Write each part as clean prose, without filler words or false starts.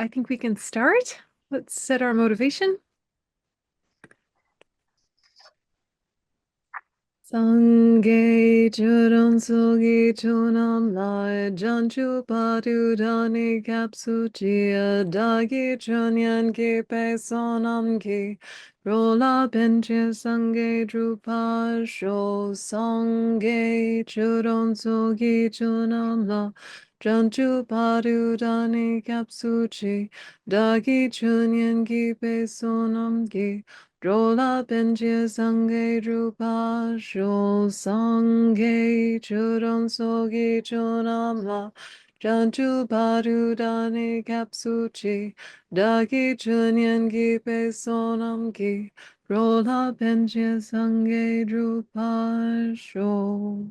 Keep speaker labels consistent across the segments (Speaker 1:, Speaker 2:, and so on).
Speaker 1: I think we can start. Let's set our motivation. Sangye Churan Sugi Chunam Lai Janchu Patu Dani Kapsu Chia Dagi Chunyan Ki Pe Sonam Ki Rola Benche Sangye Drupa Sho Sangye Churan Sugi Chunam La Janchu Patu Dani Kapsu Chi Dagi Chunyan Ki Pe Sonam Ki Drola benjia sangye drupa shul sangye chudon sogi chunam la jantu padu dani kapsuchi dagi chunyan gi pe sonam gi Drola benjia sangye drupa shul.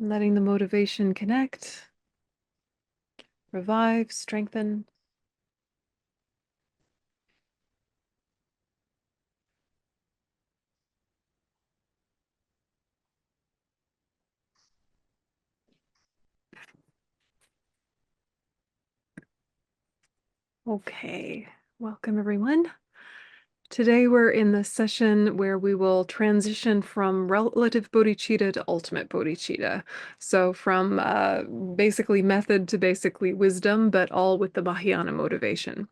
Speaker 1: Letting the motivation connect, revive, strengthen. Okay, welcome everyone. Today we're in the session where we will transition from relative bodhicitta to ultimate bodhicitta. So from basically method to basically wisdom, but all with the Mahayana motivation.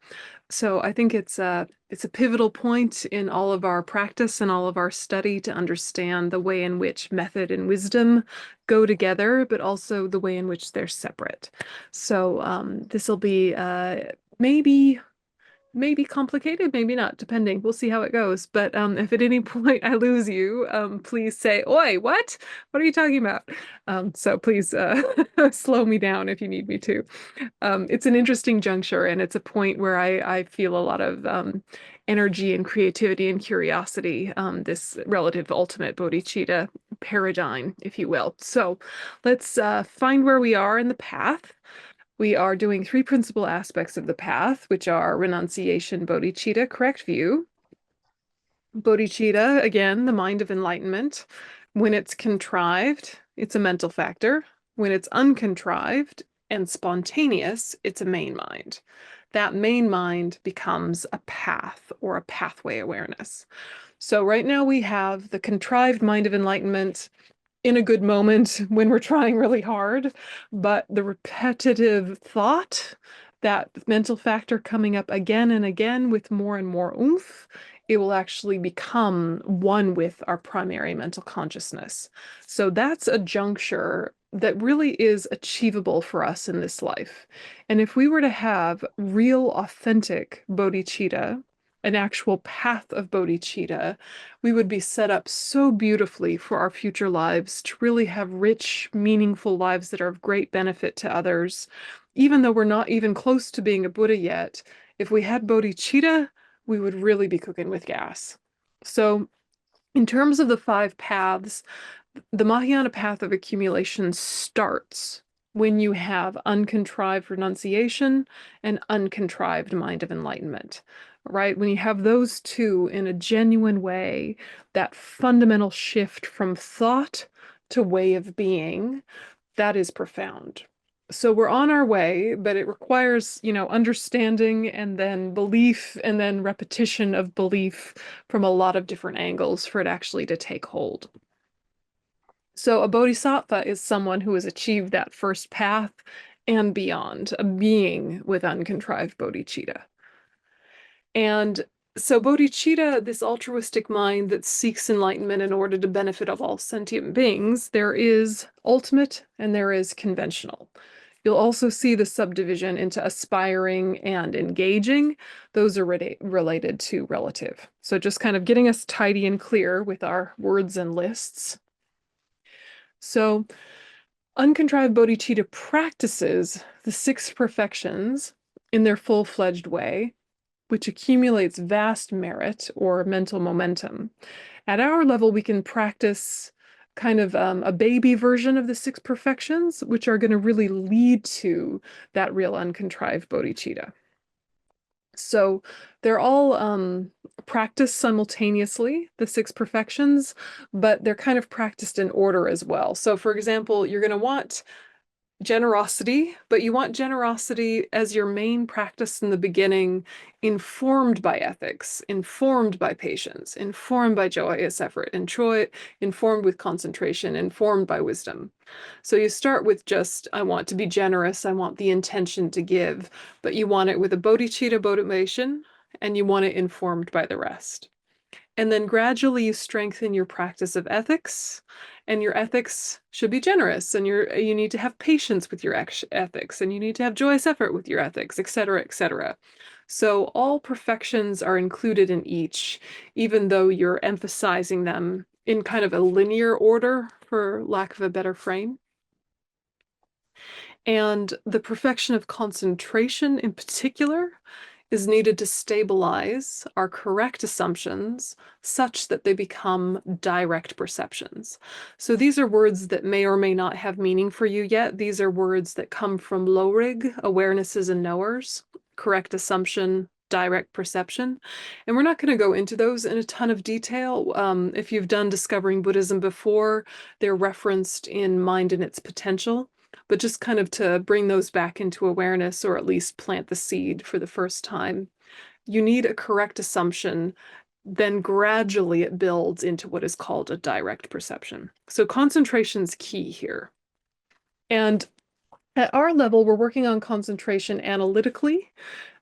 Speaker 1: So I think it's a pivotal point in all of our practice and all of our study to understand the way in which method and wisdom go together, but also the way in which they're separate. So this will be maybe complicated, maybe not, depending. We'll see how it goes. But if at any point I lose you, please say, "Oi, what? What are you talking about?" So please slow me down if you need me to. It's an interesting juncture, and it's a point where I feel a lot of energy and creativity and curiosity, this relative ultimate bodhicitta paradigm, if you will. So let's find where we are in the path. We are doing three principal aspects of the path, which are renunciation, bodhicitta, correct view. Bodhicitta, again, the mind of enlightenment. When it's contrived, it's a mental factor. When it's uncontrived and spontaneous, it's a main mind. That main mind becomes a path or a pathway awareness. So right now we have the contrived mind of enlightenment in a good moment when we're trying really hard, but the repetitive thought, that mental factor coming up again and again with more and more oomph, it will actually become one with our primary mental consciousness. So that's a juncture that really is achievable for us in this life. And if we were to have real, authentic bodhicitta, an actual path of bodhicitta, we would be set up so beautifully for our future lives to really have rich, meaningful lives that are of great benefit to others. Even though we're not even close to being a Buddha yet, if we had bodhicitta, we would really be cooking with gas. So, in terms of the five paths, the Mahayana path of accumulation starts when you have uncontrived renunciation and uncontrived mind of enlightenment, right? When you have those two in a genuine way, that fundamental shift from thought to way of being, that is profound. So we're on our way, but it requires, understanding and then belief and then repetition of belief from a lot of different angles for it actually to take hold. So a bodhisattva is someone who has achieved that first path and beyond, a being with uncontrived bodhicitta. And so bodhicitta, this altruistic mind that seeks enlightenment in order to benefit of all sentient beings, there is ultimate and there is conventional. You'll also see the subdivision into aspiring and engaging. Those are related to relative. So just kind of getting us tidy and clear with our words and lists. So uncontrived bodhicitta practices the six perfections in their full-fledged way, which accumulates vast merit or mental momentum. At our level, we can practice kind of a baby version of the six perfections, which are going to really lead to that real uncontrived bodhicitta. So they're all practiced simultaneously, the six perfections, but they're kind of practiced in order as well. So for example, you're going to want generosity, but you want generosity as your main practice in the beginning, informed by ethics, informed by patience, informed by joyous effort, informed with concentration, informed by wisdom. So you start with just, I want to be generous, I want the intention to give, but you want it with a bodhicitta motivation, and you want it informed by the rest. And then gradually you strengthen your practice of ethics, and your ethics should be generous, and you need to have patience with your ethics, and you need to have joyous effort with your ethics, etc., etc. So all perfections are included in each, even though you're emphasizing them in kind of a linear order, for lack of a better frame. And the perfection of concentration in particular is needed to stabilize our correct assumptions such that they become direct perceptions. So these are words that may or may not have meaning for you yet. These are words that come from low-rig, awarenesses and knowers, correct assumption, direct perception. And we're not going to go into those in a ton of detail. If you've done Discovering Buddhism before, they're referenced in Mind and Its Potential. But just kind of to bring those back into awareness, or at least plant the seed for the first time, you need a correct assumption. Then gradually it builds into what is called a direct perception. So concentration's key here. And at our level, we're working on concentration analytically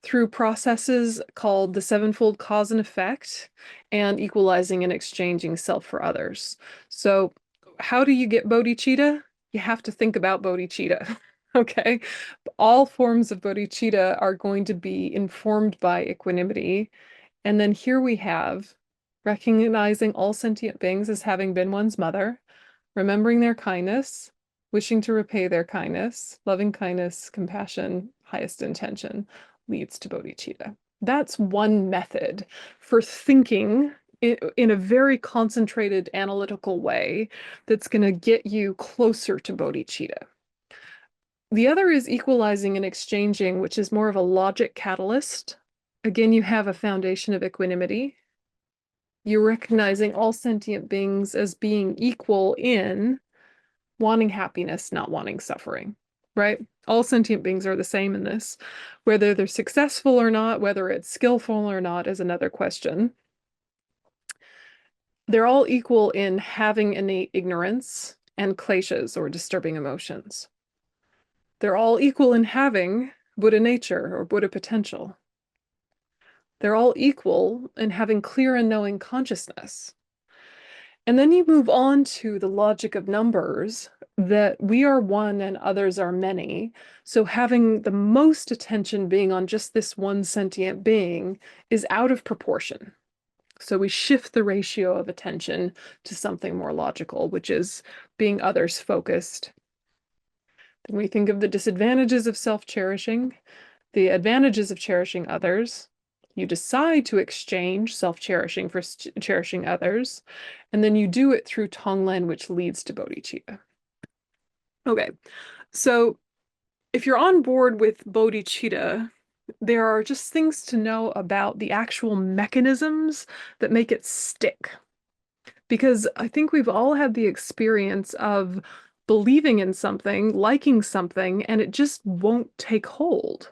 Speaker 1: through processes called the sevenfold cause and effect and equalizing and exchanging self for others. So how do you get bodhicitta? You have to think about bodhicitta. Okay. All forms of bodhicitta are going to be informed by equanimity. And then here we have recognizing all sentient beings as having been one's mother, remembering their kindness, wishing to repay their kindness, loving kindness, compassion, highest intention leads to bodhicitta. That's one method for thinking in a very concentrated analytical way that's going to get you closer to bodhicitta. The other is equalizing and exchanging, which is more of a logic catalyst. Again, you have a foundation of equanimity. You're recognizing all sentient beings as being equal in wanting happiness, not wanting suffering, right? All sentient beings are the same in this. Whether they're successful or not, whether it's skillful or not, is another question. They're all equal in having innate ignorance and kleshas, or disturbing emotions. They're all equal in having Buddha nature or Buddha potential. They're all equal in having clear and knowing consciousness. And then you move on to the logic of numbers, that we are one and others are many. So having the most attention being on just this one sentient being is out of proportion. So we shift the ratio of attention to something more logical, which is being others focused. Then we think of the disadvantages of self-cherishing, the advantages of cherishing others. You decide to exchange self-cherishing for cherishing others, and then you do it through Tonglen, which leads to bodhicitta. Okay, so if you're on board with bodhicitta, there are just things to know about the actual mechanisms that make it stick. Because I think we've all had the experience of believing in something, liking something, and it just won't take hold.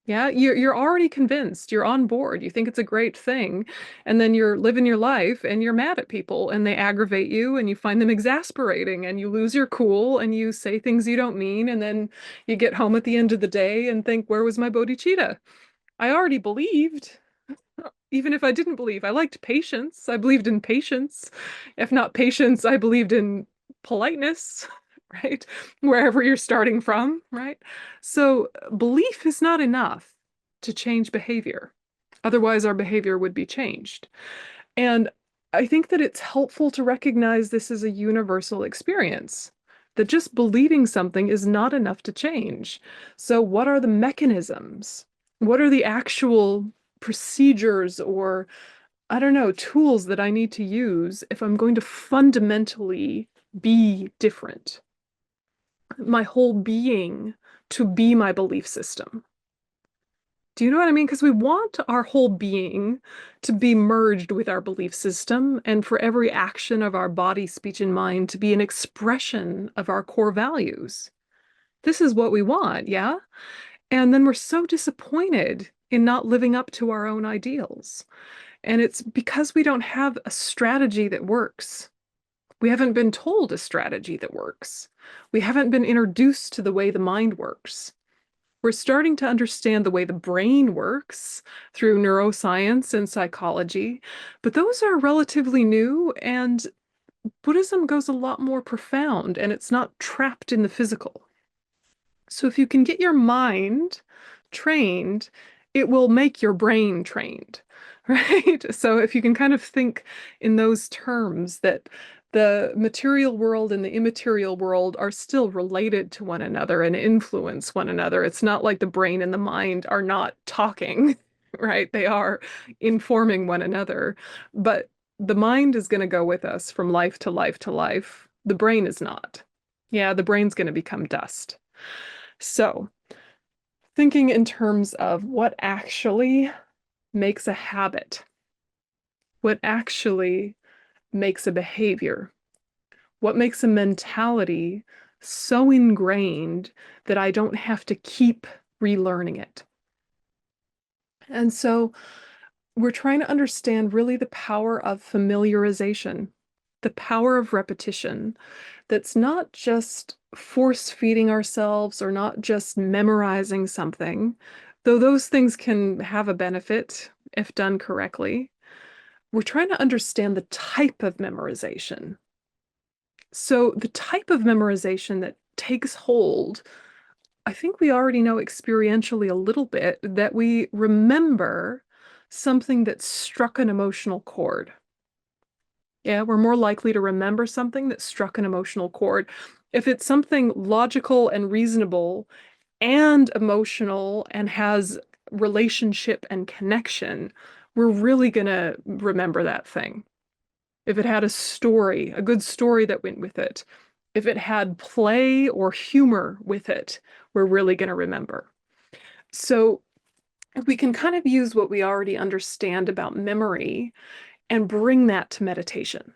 Speaker 1: Yeah, you're already convinced, you're on board, you think it's a great thing, and then you're living your life and you're mad at people and they aggravate you and you find them exasperating and you lose your cool and you say things you don't mean, and then you get home at the end of the day and think, where was my bodhicitta? I already believed. Even if I didn't believe, I liked patience. I believed in patience. If not patience, I believed in politeness, right? Wherever you're starting from, right? So belief is not enough to change behavior. Otherwise, our behavior would be changed. And I think that it's helpful to recognize this as a universal experience, that just believing something is not enough to change. So what are the mechanisms? What are the actual procedures, or I don't know, tools that I need to use if I'm going to fundamentally be different? My whole being to be my belief system. Do you know what I mean? Because we want our whole being to be merged with our belief system, and for every action of our body, speech, and mind to be an expression of our core values. This is what we want, yeah? And then we're so disappointed in not living up to our own ideals. And it's because we don't have a strategy that works. We haven't been told a strategy that works. We haven't been introduced to the way the mind works. We're starting to understand the way the brain works through neuroscience and psychology, but those are relatively new, and Buddhism goes a lot more profound and it's not trapped in the physical. So if you can get your mind trained, it will make your brain trained, right? So if you can kind of think in those terms that the material world and the immaterial world are still related to one another and influence one another. It's not like the brain and the mind are not talking, right? They are informing one another. But the mind is going to go with us from life to life to life. The brain is not. Yeah, the brain's going to become dust. So, thinking in terms of what actually makes a habit, what actually makes a behavior, what makes a mentality so ingrained that I don't have to keep relearning it. And so, we're trying to understand really the power of familiarization, the power of repetition, that's not just force feeding ourselves or not just memorizing something, though those things can have a benefit if done correctly. We're trying to understand the type of memorization. So, the type of memorization that takes hold, I think we already know experientially a little bit that we remember something that struck an emotional chord. Yeah, we're more likely to remember something that struck an emotional chord. If it's something logical and reasonable and emotional and has relationship and connection, we're really going to remember that thing. If it had a story, a good story that went with it, if it had play or humor with it, we're really going to remember. So we can kind of use what we already understand about memory and bring that to meditation.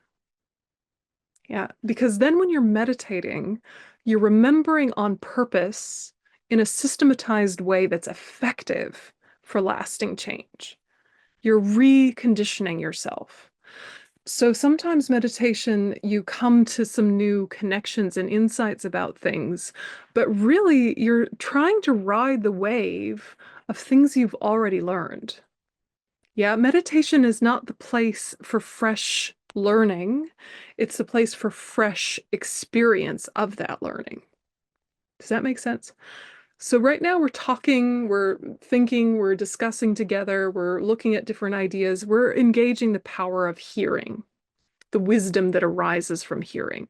Speaker 1: Yeah, because then when you're meditating, you're remembering on purpose in a systematized way that's effective for lasting change. You're reconditioning yourself. So sometimes meditation, you come to some new connections and insights about things, but really you're trying to ride the wave of things you've already learned. Yeah, meditation is not the place for fresh learning. It's the place for fresh experience of that learning. Does that make sense? So right now we're talking, we're thinking, we're discussing together, we're looking at different ideas, we're engaging the power of hearing, the wisdom that arises from hearing.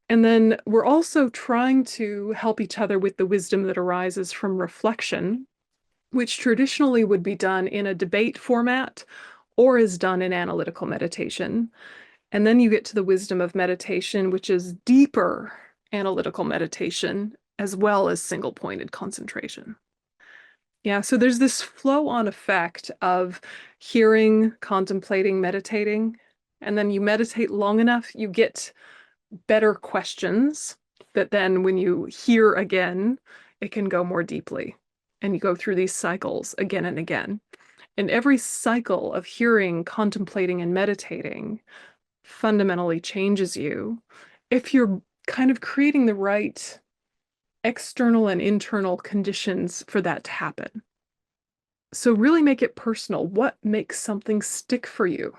Speaker 1: And then we're also trying to help each other with the wisdom that arises from reflection, which traditionally would be done in a debate format or is done in analytical meditation. And then you get to the wisdom of meditation, which is deeper analytical meditation as well as single pointed concentration. Yeah, so there's this flow on effect of hearing, contemplating, meditating. And then you meditate long enough, you get better questions that then when you hear again, it can go more deeply. And you go through these cycles again and again. And every cycle of hearing, contemplating, and meditating fundamentally changes you if you're kind of creating the right external and internal conditions for that to happen. So really make it personal. What makes something stick for you?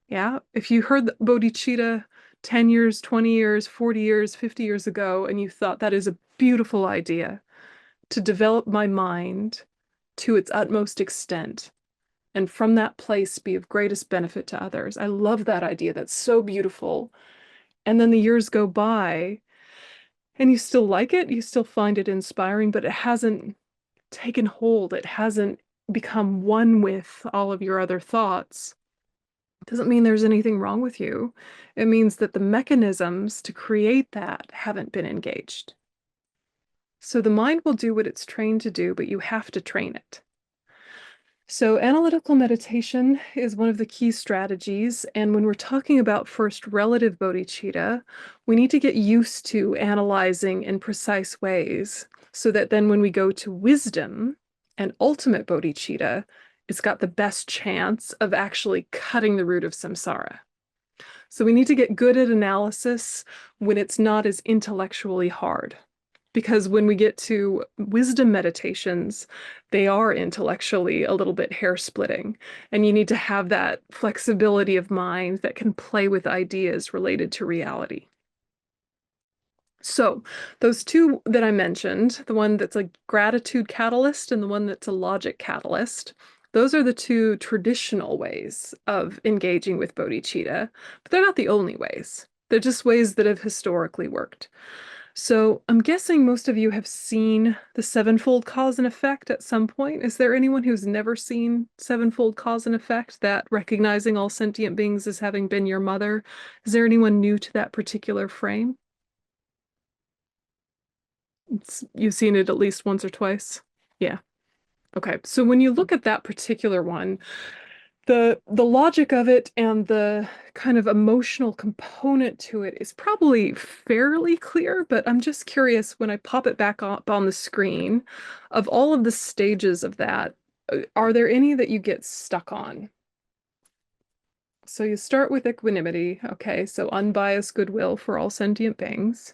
Speaker 1: Yeah, if you heard the bodhichitta 10 years, 20 years, 40 years, 50 years ago, and you thought that is a beautiful idea to develop my mind to its utmost extent, and from that place be of greatest benefit to others. I love that idea. That's so beautiful. And then the years go by and you still like it, you still find it inspiring, but it hasn't taken hold. It hasn't become one with all of your other thoughts. Doesn't mean there's anything wrong with you. It means that the mechanisms to create that haven't been engaged. So the mind will do what it's trained to do, but you have to train it. So, analytical meditation is one of the key strategies. And when we're talking about first relative bodhicitta, we need to get used to analyzing in precise ways so that then when we go to wisdom and ultimate bodhicitta, it's got the best chance of actually cutting the root of samsara. So, we need to get good at analysis when it's not as intellectually hard. Because when we get to wisdom meditations, they are intellectually a little bit hair splitting. And you need to have that flexibility of mind that can play with ideas related to reality. So, those two that I mentioned, the one that's a gratitude catalyst and the one that's a logic catalyst, those are the two traditional ways of engaging with bodhicitta, but they're not the only ways. They're just ways that have historically worked. So I'm guessing most of you have seen the sevenfold cause and effect at some point. Is there anyone who's never seen sevenfold cause and effect, that recognizing all sentient beings as having been your mother? Is there anyone new to that particular frame? You've seen it at least once or twice? Yeah. Okay. So when you look at that particular one, the logic of it and the kind of emotional component to it is probably fairly clear, but I'm just curious when I pop it back up on the screen, of all of the stages of that, are there any that you get stuck on? So you start with equanimity, okay, so unbiased goodwill for all sentient beings.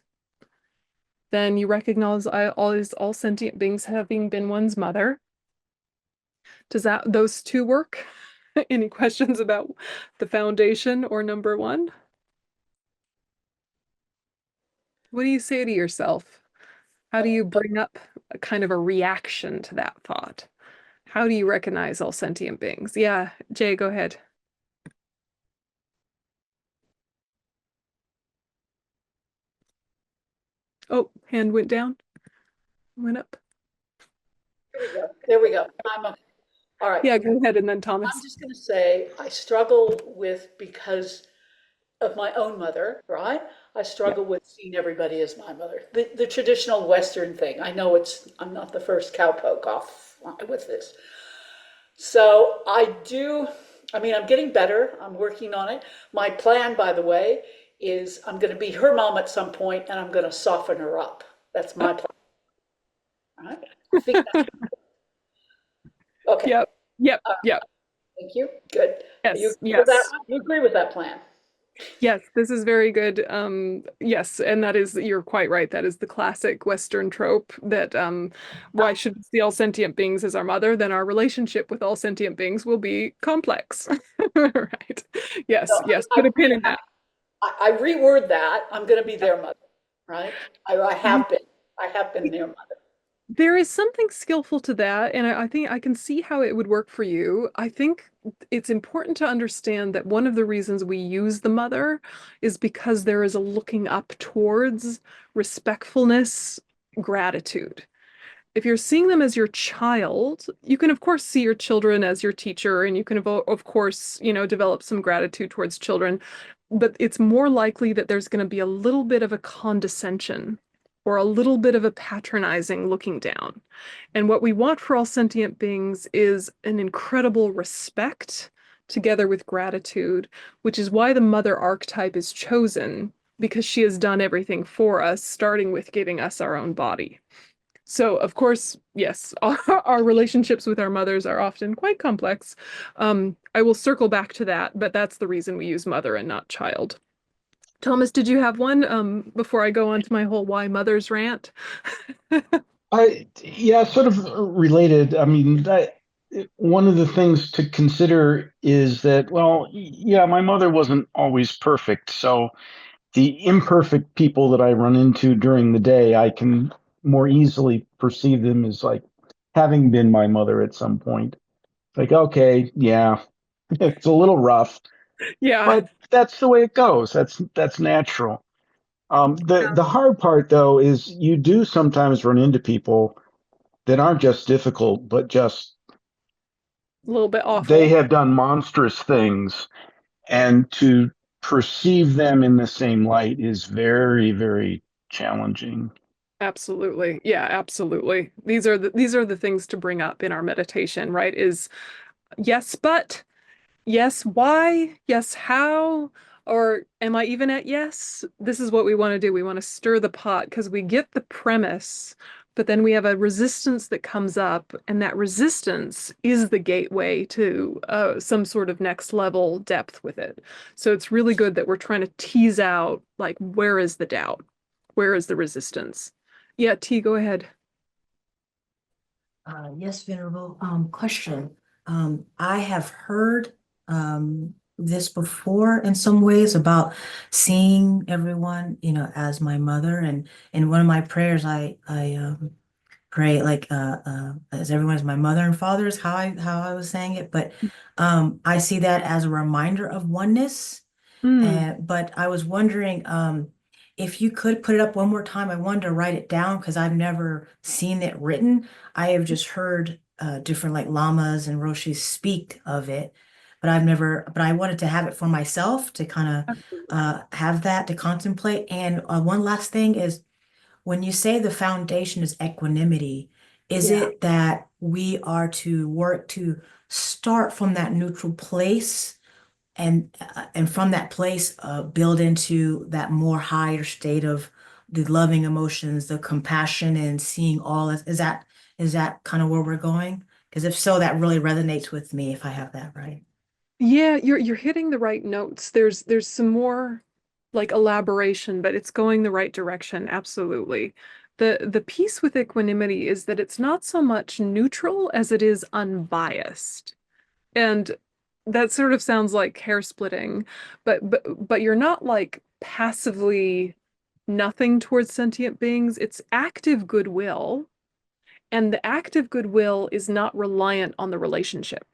Speaker 1: Then you recognize all sentient beings having been one's mother. Does those two work? Any questions about the foundation or number one? What do you say to yourself? How do you bring up a kind of a reaction to that thought? How do you recognize all sentient beings? Yeah, Jay, go ahead. Oh, hand went down, went up.
Speaker 2: There we go. There we go. I'm okay. All right.
Speaker 1: Yeah, go ahead, and then
Speaker 2: I'm
Speaker 1: Thomas.
Speaker 2: just going to say I struggle with, because of my own mother, right? I
Speaker 1: Yeah.
Speaker 2: struggle with seeing everybody as my mother. The traditional Western thing. I know I'm not the first cowpoke off with this. So I do, I mean, I'm getting better. I'm working on it. My plan, by the way, is I'm going to be her mom at some point and I'm going to soften her up. That's my plan. All right. I think that's okay.
Speaker 1: Yep. Yep. Yep.
Speaker 2: Thank you. Good. You
Speaker 1: Yes.
Speaker 2: agree with that
Speaker 1: Yes.
Speaker 2: one? You agree with that plan?
Speaker 1: Yes, this is very good. Yes, and that is, you're quite right. That is the classic Western trope that why should we see all sentient beings as our mother? Then our relationship with all sentient beings will be complex. Right.
Speaker 2: So
Speaker 1: Yes, yes. Put a pin in that.
Speaker 2: I reword that. I'm going to be their mother, right? I
Speaker 1: Yeah.
Speaker 2: have been. I have been their mother.
Speaker 1: There is something skillful to that, and I think I can see how it would work for you. I think it's important to understand that one of the reasons we use the mother is because there is a looking up towards respectfulness, gratitude. If you're seeing them as your child, you can of course see your children as your teacher, and you can of course, develop some gratitude towards children, but it's more likely that there's going to be a little bit of a condescension or a little bit of a patronizing looking down. And what we want for all sentient beings is an incredible respect together with gratitude, which is why the mother archetype is chosen, because she has done everything for us, starting with giving us our own body. So, of course, yes, our relationships with our mothers are often quite complex. I will circle back to that, but that's the reason we use mother and not child. Thomas, did you have one before I go on to my whole why mothers rant?
Speaker 3: Yeah, sort of related. I mean, one of the things to consider is that, well, yeah, my mother wasn't always perfect. So the imperfect people that I run into during the day, I can more easily perceive them as like having been my mother at some point. Like, okay, yeah, it's a little rough,
Speaker 1: Yeah.
Speaker 3: but that's the way it goes. That's natural. The hard part though is you do sometimes run into people that aren't just difficult, but just
Speaker 1: A little bit
Speaker 3: they
Speaker 1: awful.
Speaker 3: have done monstrous things. And to perceive them in the same light is very, very challenging.
Speaker 1: Absolutely. Yeah, absolutely. These are the things to bring up in our meditation, right? Is yes, but yes, why? Yes, how? Or am I even at yes? This is what we want to do. We want to stir the pot because we get the premise, but then we have a resistance that comes up, and that resistance is the gateway to some sort of next level depth with it. So it's really good that we're trying to tease out, like, where is the doubt? Where is the resistance? Yeah, T, go ahead.
Speaker 4: Yes, Venerable. Question. I have heard this before in some ways about seeing everyone, as my mother. And in one of my prayers, I pray like as everyone is my mother and father is how I was saying it. But I see that as a reminder of oneness.
Speaker 1: Mm.
Speaker 4: But I was wondering if you could put it up one more time. I wanted to write it down because I've never seen it written. I have just heard different like lamas and roshis speak of it, but but I wanted to have it for myself to kind of have that to contemplate. And one last thing is when you say the foundation is equanimity, is
Speaker 1: Yeah.
Speaker 4: it that we are to work to start from that neutral place? And from that place build into that more higher state of the loving emotions, the compassion, and seeing all is that kind of where we're going? Because if so, that really resonates with me if I have that right.
Speaker 1: Yeah, you're hitting the right notes. There's some more like elaboration, but it's going the right direction. Absolutely. The piece with equanimity is that it's not so much neutral as it is unbiased. And that sort of sounds like hair splitting, but you're not like passively nothing towards sentient beings. It's active goodwill, and the active goodwill is not reliant on the relationship.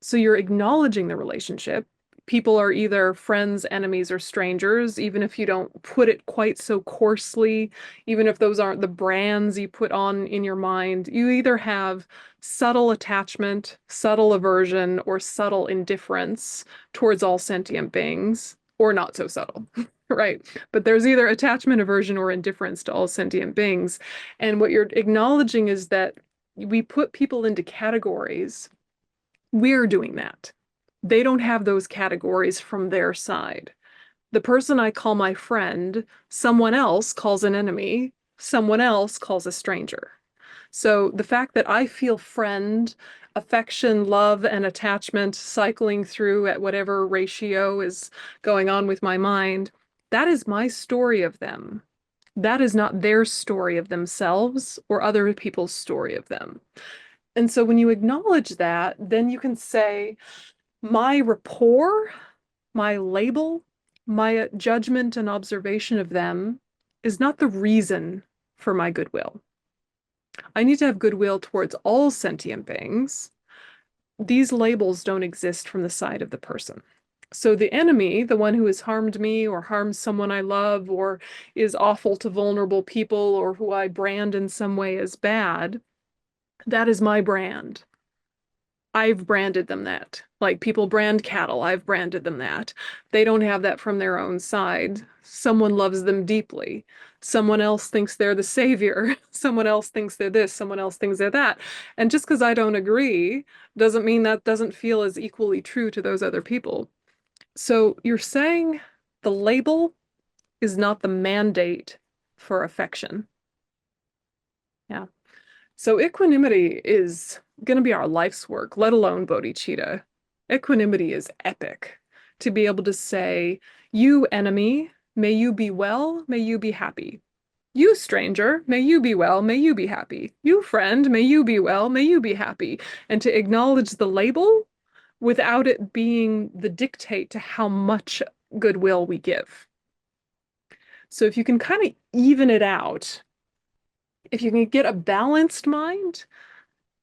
Speaker 1: So you're acknowledging the relationship. People are either friends, enemies, or strangers, even if you don't put it quite so coarsely, even if those aren't the brands you put on in your mind. You either have subtle attachment, subtle aversion, or subtle indifference towards all sentient beings, or not so subtle, right? But there's either attachment, aversion, or indifference to all sentient beings. And what you're acknowledging is that we put people into categories. We're doing that. They don't have those categories from their side. The person I call my friend, someone else calls an enemy, someone else calls a stranger. So the fact that I feel friend, affection, love, and attachment cycling through at whatever ratio is going on with my mind, that is my story of them. That is not their story of themselves or other people's story of them. And so when you acknowledge that, then you can say, my rapport, my label, my judgment and observation of them is not the reason for my goodwill. I need to have goodwill towards all sentient beings. These labels don't exist from the side of the person. So the enemy, the one who has harmed me or harmed someone I love or is awful to vulnerable people or who I brand in some way as bad, that is my brand. I've branded them that. Like people brand cattle, I've branded them that. They don't have that from their own side. Someone loves them deeply. Someone else thinks they're the savior. Someone else thinks they're this. Someone else thinks they're that. And just because I don't agree doesn't mean that doesn't feel as equally true to those other people. So you're saying the label is not the mandate for affection. Yeah. So equanimity is going to be our life's work, let alone bodhicitta. Equanimity is epic. To be able to say, you enemy, may you be well, may you be happy. You stranger, may you be well, may you be happy. You friend, may you be well, may you be happy. And to acknowledge the label without it being the dictate to how much goodwill we give. So if you can kind of even it out, if you can get a balanced mind,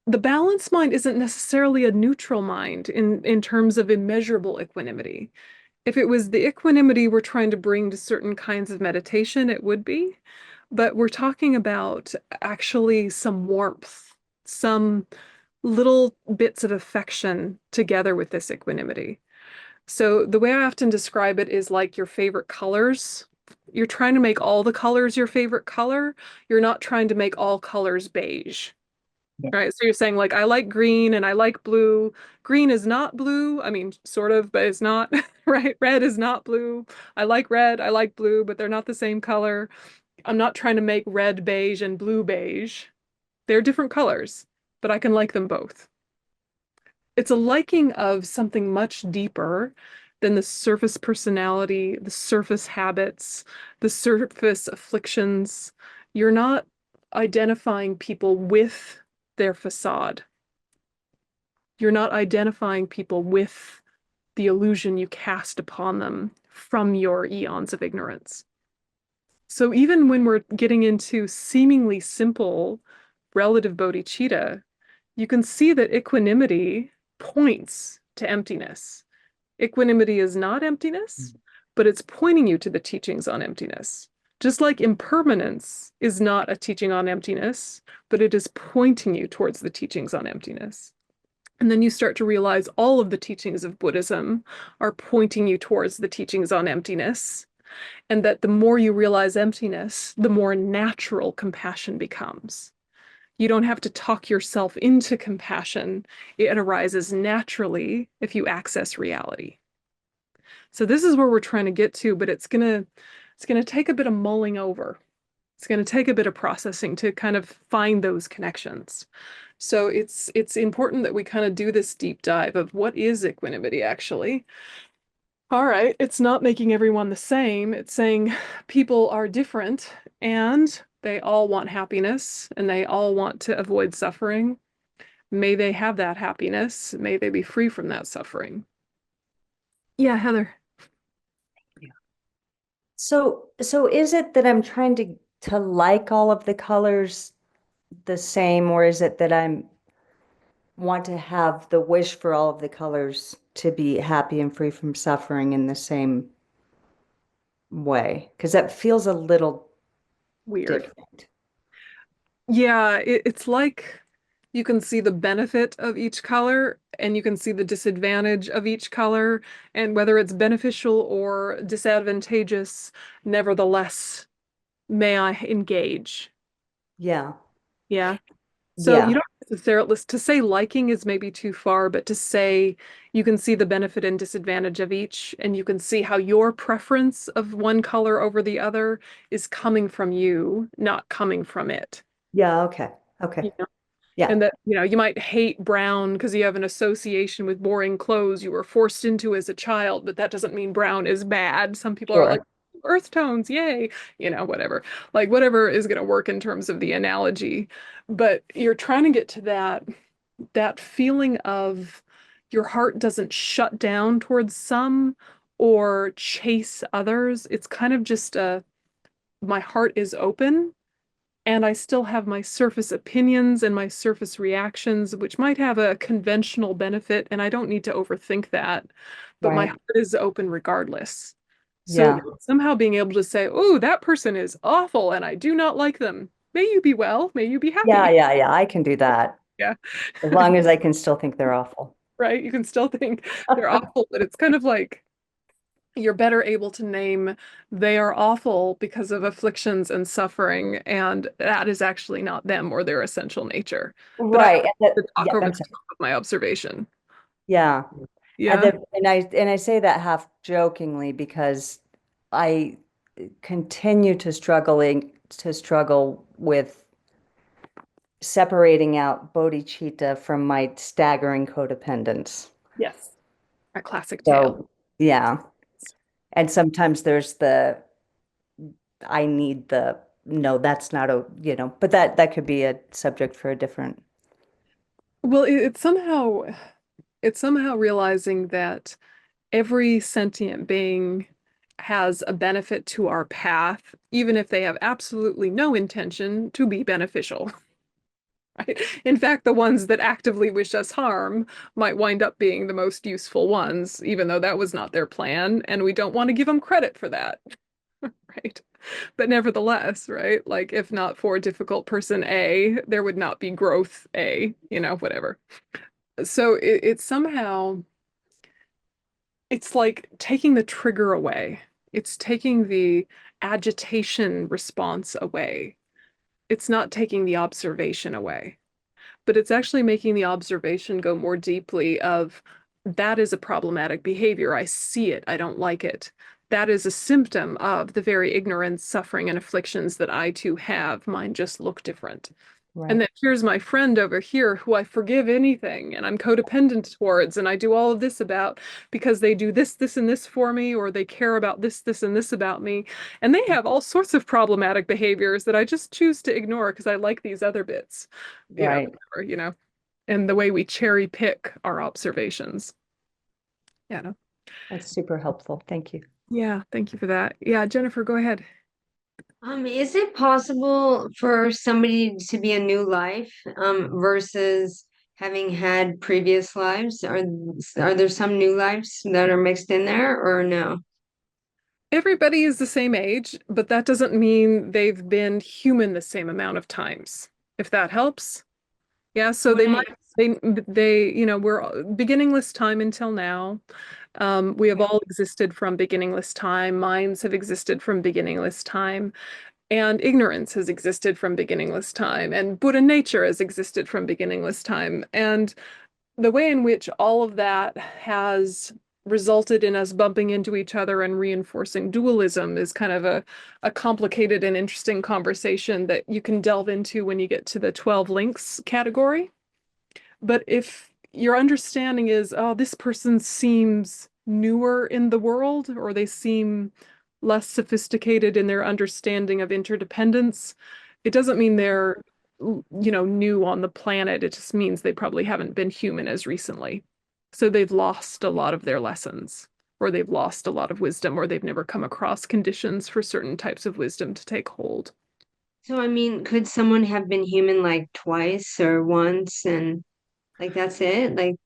Speaker 1: the balanced mind isn't necessarily a neutral mind in terms of immeasurable equanimity. If it was the equanimity we're trying to bring to certain kinds of meditation, it would be. But we're talking about actually some warmth, some little bits of affection together with this equanimity. So the way I often describe it is like your favorite colors. you're trying to make all the colors your favorite color. You're not trying to make all colors beige.
Speaker 3: Yeah.
Speaker 1: Right. So you're saying like I like green and I like blue. Green is not blue. I mean, sort of, but it's not, right? Red is not blue. I like red, I like blue, but they're not the same color. I'm not trying to make red beige and blue beige. They're different colors, but I can like them both. It's a liking of something much deeper than the surface personality, the surface habits, the surface afflictions. You're not identifying people with their facade. You're not identifying people with the illusion you cast upon them from your eons of ignorance. So even when we're getting into seemingly simple relative bodhicitta, you can see that equanimity points to emptiness. Equanimity is not emptiness, but it's pointing you to the teachings on emptiness. Just like impermanence is not a teaching on emptiness, but it is pointing you towards the teachings on emptiness. And then you start to realize all of the teachings of Buddhism are pointing you towards the teachings on emptiness. And that the more you realize emptiness, the more natural compassion becomes. You don't have to talk yourself into compassion. It arises naturally if you access reality. So this is where we're trying to get to, but it's gonna take a bit of mulling over. It's going to take a bit of processing to kind of find those connections. So it's important that we kind of do this deep dive of what is equanimity actually. All right, it's not making everyone the same. It's saying people are different and they all want happiness and they all want to avoid suffering. May they have that happiness. May they be free from that suffering. Yeah, Heather.
Speaker 5: So is it that I'm trying to like all of the colors the same, or is it that I'm want to have the wish for all of the colors to be happy and free from suffering in the same way? Because that feels a little
Speaker 1: Weird.
Speaker 5: different.
Speaker 1: Yeah, it's like you can see the benefit of each color and you can see the disadvantage of each color, and whether it's beneficial or disadvantageous, nevertheless, may I engage?
Speaker 5: Yeah.
Speaker 1: Yeah. So you
Speaker 5: Yeah.
Speaker 1: don't necessarily, to say liking is maybe too far, but to say you can see the benefit and disadvantage of each, and you can see how your preference of one color over the other is coming from you, not coming from it.
Speaker 5: Yeah. Okay. Okay.
Speaker 1: You know?
Speaker 5: Yeah.
Speaker 1: And that, you might hate brown because you have an association with boring clothes you were forced into as a child, but that doesn't mean brown is bad. Some people are like,
Speaker 5: Sure.
Speaker 1: earth tones, yay, whatever. Like whatever is going to work in terms of the analogy. But you're trying to get to that feeling of your heart doesn't shut down towards some or chase others. It's kind of just my heart is open and I still have my surface opinions and my surface reactions, which might have a conventional benefit, and I don't need to overthink that. But my
Speaker 5: Right.
Speaker 1: heart is open regardless. So
Speaker 5: Yeah.
Speaker 1: somehow being able to say, oh, that person is awful and I do not like them. May you be well, may you be
Speaker 5: Yeah.
Speaker 1: happy.
Speaker 5: Yeah. Yeah. I can do that
Speaker 1: Yeah.
Speaker 5: as long as I can still think they're awful.
Speaker 1: Right? You can still think they're awful, but it's kind of like you're better able to name they are awful because of afflictions and suffering, and that is actually not them or their essential nature. But I
Speaker 5: Right.
Speaker 1: have to talk
Speaker 5: Yeah.
Speaker 1: over
Speaker 5: I'm
Speaker 1: the
Speaker 5: sorry.
Speaker 1: top of my observation.
Speaker 5: Yeah.
Speaker 1: Yeah.
Speaker 5: And I say that half jokingly because I continue to struggle with separating out bodhicitta from my staggering codependence.
Speaker 1: Yes. A classic tale.
Speaker 5: So yeah. And sometimes there's I need no, that's not but that could be a subject for a different.
Speaker 1: Well, it's somehow realizing that every sentient being has a benefit to our path, even if they have absolutely no intention to be beneficial. Right? In fact, the ones that actively wish us harm might wind up being the most useful ones, even though that was not their plan, and we don't want to give them credit for that, right? But nevertheless, right? Like if not for difficult person A, there would not be growth A, whatever. So it's somehow it's like taking the trigger away. It's taking the agitation response away. It's not taking the observation away, but it's actually making the observation go more deeply of that is a problematic behavior. I see it. I don't like it. That is a symptom of the very ignorance, suffering, and afflictions that I too have. Mine just look different. And
Speaker 5: Right.
Speaker 1: then here's my friend over here who I forgive anything and I'm codependent towards, and I do all of this about because they do this, this, and this for me, or they care about this, this, and this about me. And they have all sorts of problematic behaviors that I just choose to ignore because I like these other bits,
Speaker 5: Right.
Speaker 1: whatever, and the way we cherry pick our observations. Yeah, no.
Speaker 5: That's super helpful. Thank you.
Speaker 1: Yeah, thank you for that. Yeah, Jennifer, go ahead.
Speaker 6: Is it possible for somebody to be a new life, versus having had previous lives? Are there some new lives that are mixed in there or no?
Speaker 1: Everybody is the same age, but that doesn't mean they've been human the same amount of times, if that helps. Yeah, so they might
Speaker 6: Right.
Speaker 1: we're beginningless time until now. We have all existed from beginningless time. Minds have existed from beginningless time, and ignorance has existed from beginningless time, and Buddha nature has existed from beginningless time. And the way in which all of that has resulted in us bumping into each other and reinforcing dualism is kind of a complicated and interesting conversation that you can delve into when you get to the 12 links category. But if your understanding is, oh, this person seems newer in the world, or they seem less sophisticated in their understanding of interdependence, it doesn't mean they're, new on the planet. It just means they probably haven't been human as recently. So they've lost a lot of their lessons, or they've lost a lot of wisdom, or they've never come across conditions for certain types of wisdom to take hold.
Speaker 6: So, I mean, could someone have been human like twice or once and like that's it? Like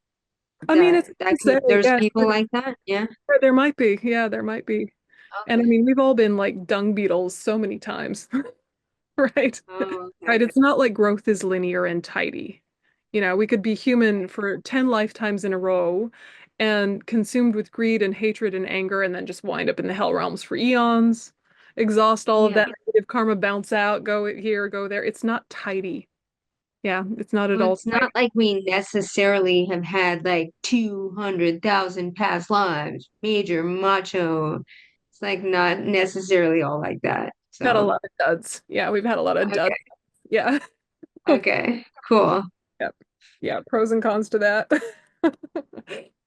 Speaker 1: I mean, it's
Speaker 6: that
Speaker 1: to say,
Speaker 6: could, there's
Speaker 1: yeah,
Speaker 6: people like that? Yeah.
Speaker 1: there might be. Yeah, there might be. And I
Speaker 6: Okay.
Speaker 1: mean, we've all been like dung beetles so many times, right?
Speaker 6: Oh,
Speaker 1: Right.
Speaker 6: okay.
Speaker 1: It's not like growth is linear and tidy. We could be human for 10 lifetimes in a row and consumed with greed and hatred and anger, and then just wind up in the hell realms for eons, exhaust all of
Speaker 6: Yeah.
Speaker 1: that negative karma, bounce out, go here, go there. It's not tidy. Yeah, it's not at
Speaker 6: So
Speaker 1: all
Speaker 6: it's not
Speaker 1: tidy.
Speaker 6: like we necessarily have had like 200,000 past lives, major macho. It's like not necessarily all like that.
Speaker 1: Had a
Speaker 6: So,
Speaker 1: lot of duds. Yeah, we've had a lot of duds.
Speaker 6: okay.
Speaker 1: Yeah.
Speaker 6: Okay. Cool.
Speaker 1: Yep. Yeah, pros and cons to that.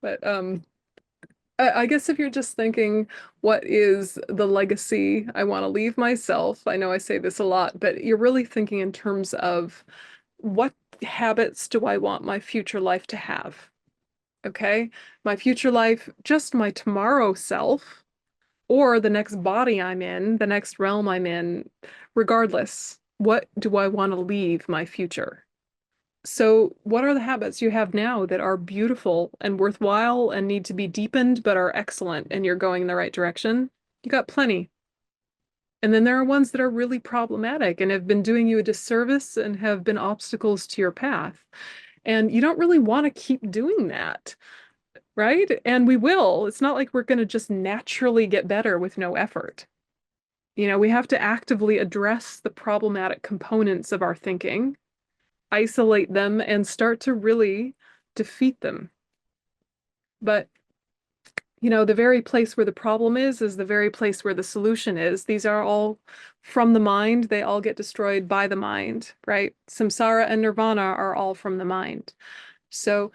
Speaker 1: But I guess if you're just thinking, what is the legacy I want to leave myself? I know I say this a lot, but you're really thinking in terms of what habits do I want my future life to have? Okay. My future life, just my tomorrow self, or the next body I'm in, the next realm I'm in, regardless, what do I want to leave my future? So, what are the habits you have now that are beautiful and worthwhile and need to be deepened but are excellent and you're going in the right direction? You got plenty. And then there are ones that are really problematic and have been doing you a disservice and have been obstacles to your path. And you don't really want to keep doing that, right? And we will. It's not like we're going to just naturally get better with no effort. We have to actively address the problematic components of our thinking, isolate them, and start to really defeat them. But, the very place where the problem is the very place where the solution is. These are all from the mind. They all get destroyed by the mind, right? Samsara and nirvana are all from the mind. So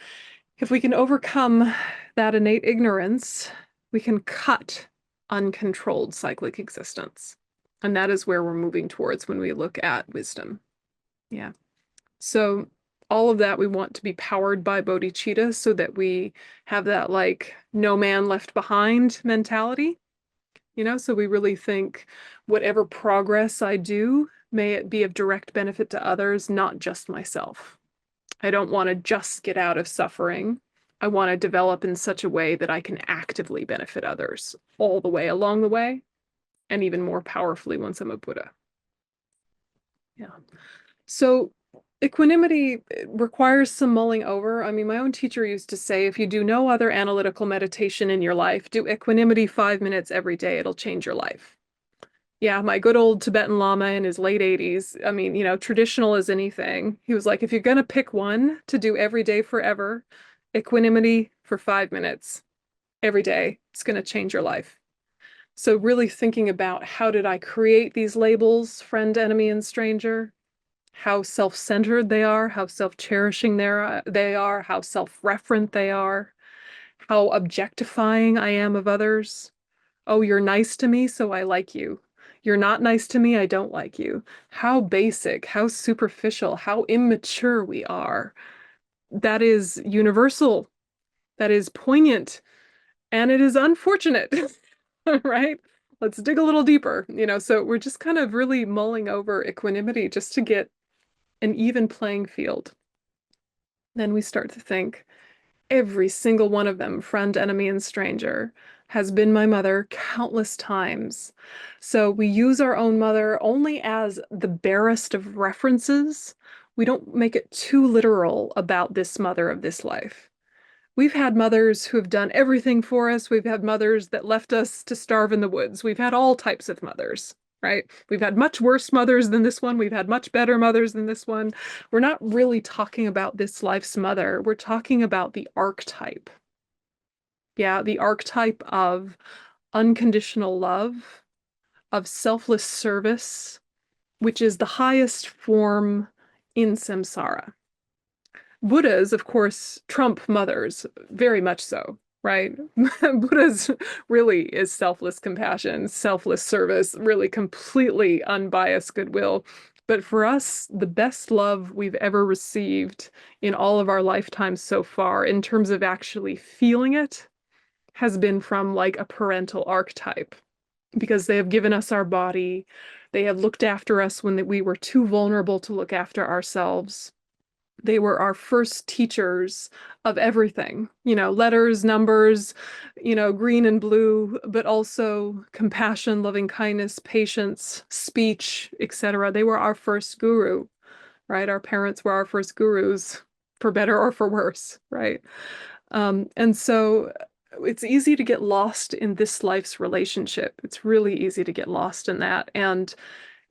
Speaker 1: if we can overcome that innate ignorance, we can cut uncontrolled cyclic existence. And that is where we're moving towards when we look at wisdom. Yeah. So all of that we want to be powered by bodhicitta so that we have that like no man left behind mentality, so we really think whatever progress I do, may it be of direct benefit to others, not just myself. I don't want to just get out of suffering. I want to develop in such a way that I can actively benefit others all the way along the way, and even more powerfully once I'm a Buddha. Yeah. So Equanimity requires some mulling over. I mean, my own teacher used to say, if you do no other analytical meditation in your life, do equanimity 5 minutes every day. It'll change your life. Yeah, my good old Tibetan Lama in his late 80s. I mean, traditional as anything. He was like, if you're going to pick one to do every day forever, equanimity for 5 minutes every day, it's going to change your life. So really thinking about, how did I create these labels, friend, enemy, and stranger? How self-centered they are, how self-cherishing they are, how self-referent they are, how objectifying I am of others. Oh, you're nice to me, so I like you. You're not nice to me, I don't like you. How basic, how superficial, how immature we are. That is universal. That is poignant. And it is unfortunate, right? Let's dig a little deeper. So we're just kind of really mulling over equanimity just to get an even playing field. Then we start to think, every single one of them, friend, enemy, and stranger, has been my mother countless times. So we use our own mother only as the barest of references. We don't make it too literal about this mother of this life. We've had mothers who have done everything for us. We've had mothers that left us to starve in the woods. We've had all types of mothers, right? We've had much worse mothers than this one. We've had much better mothers than this one. We're not really talking about this life's mother. We're talking about the archetype. Yeah, the archetype of unconditional love, of selfless service, which is the highest form in samsara. Buddhas, of course, trump mothers, very much so, right? Buddha's really is selfless compassion, selfless service, really completely unbiased goodwill. But for us, the best love we've ever received in all of our lifetimes so far, in terms of actually feeling it, has been from like a parental archetype, because they have given us our body. They have looked after us when we were too vulnerable to look after ourselves. They were our first teachers of everything, letters, numbers, green and blue, but also compassion, loving kindness, patience, speech, etc. They were our first guru, right? Our parents were our first gurus, for better or for worse, right? And so it's easy to get lost in this life's relationship. It's really easy to get lost in that. And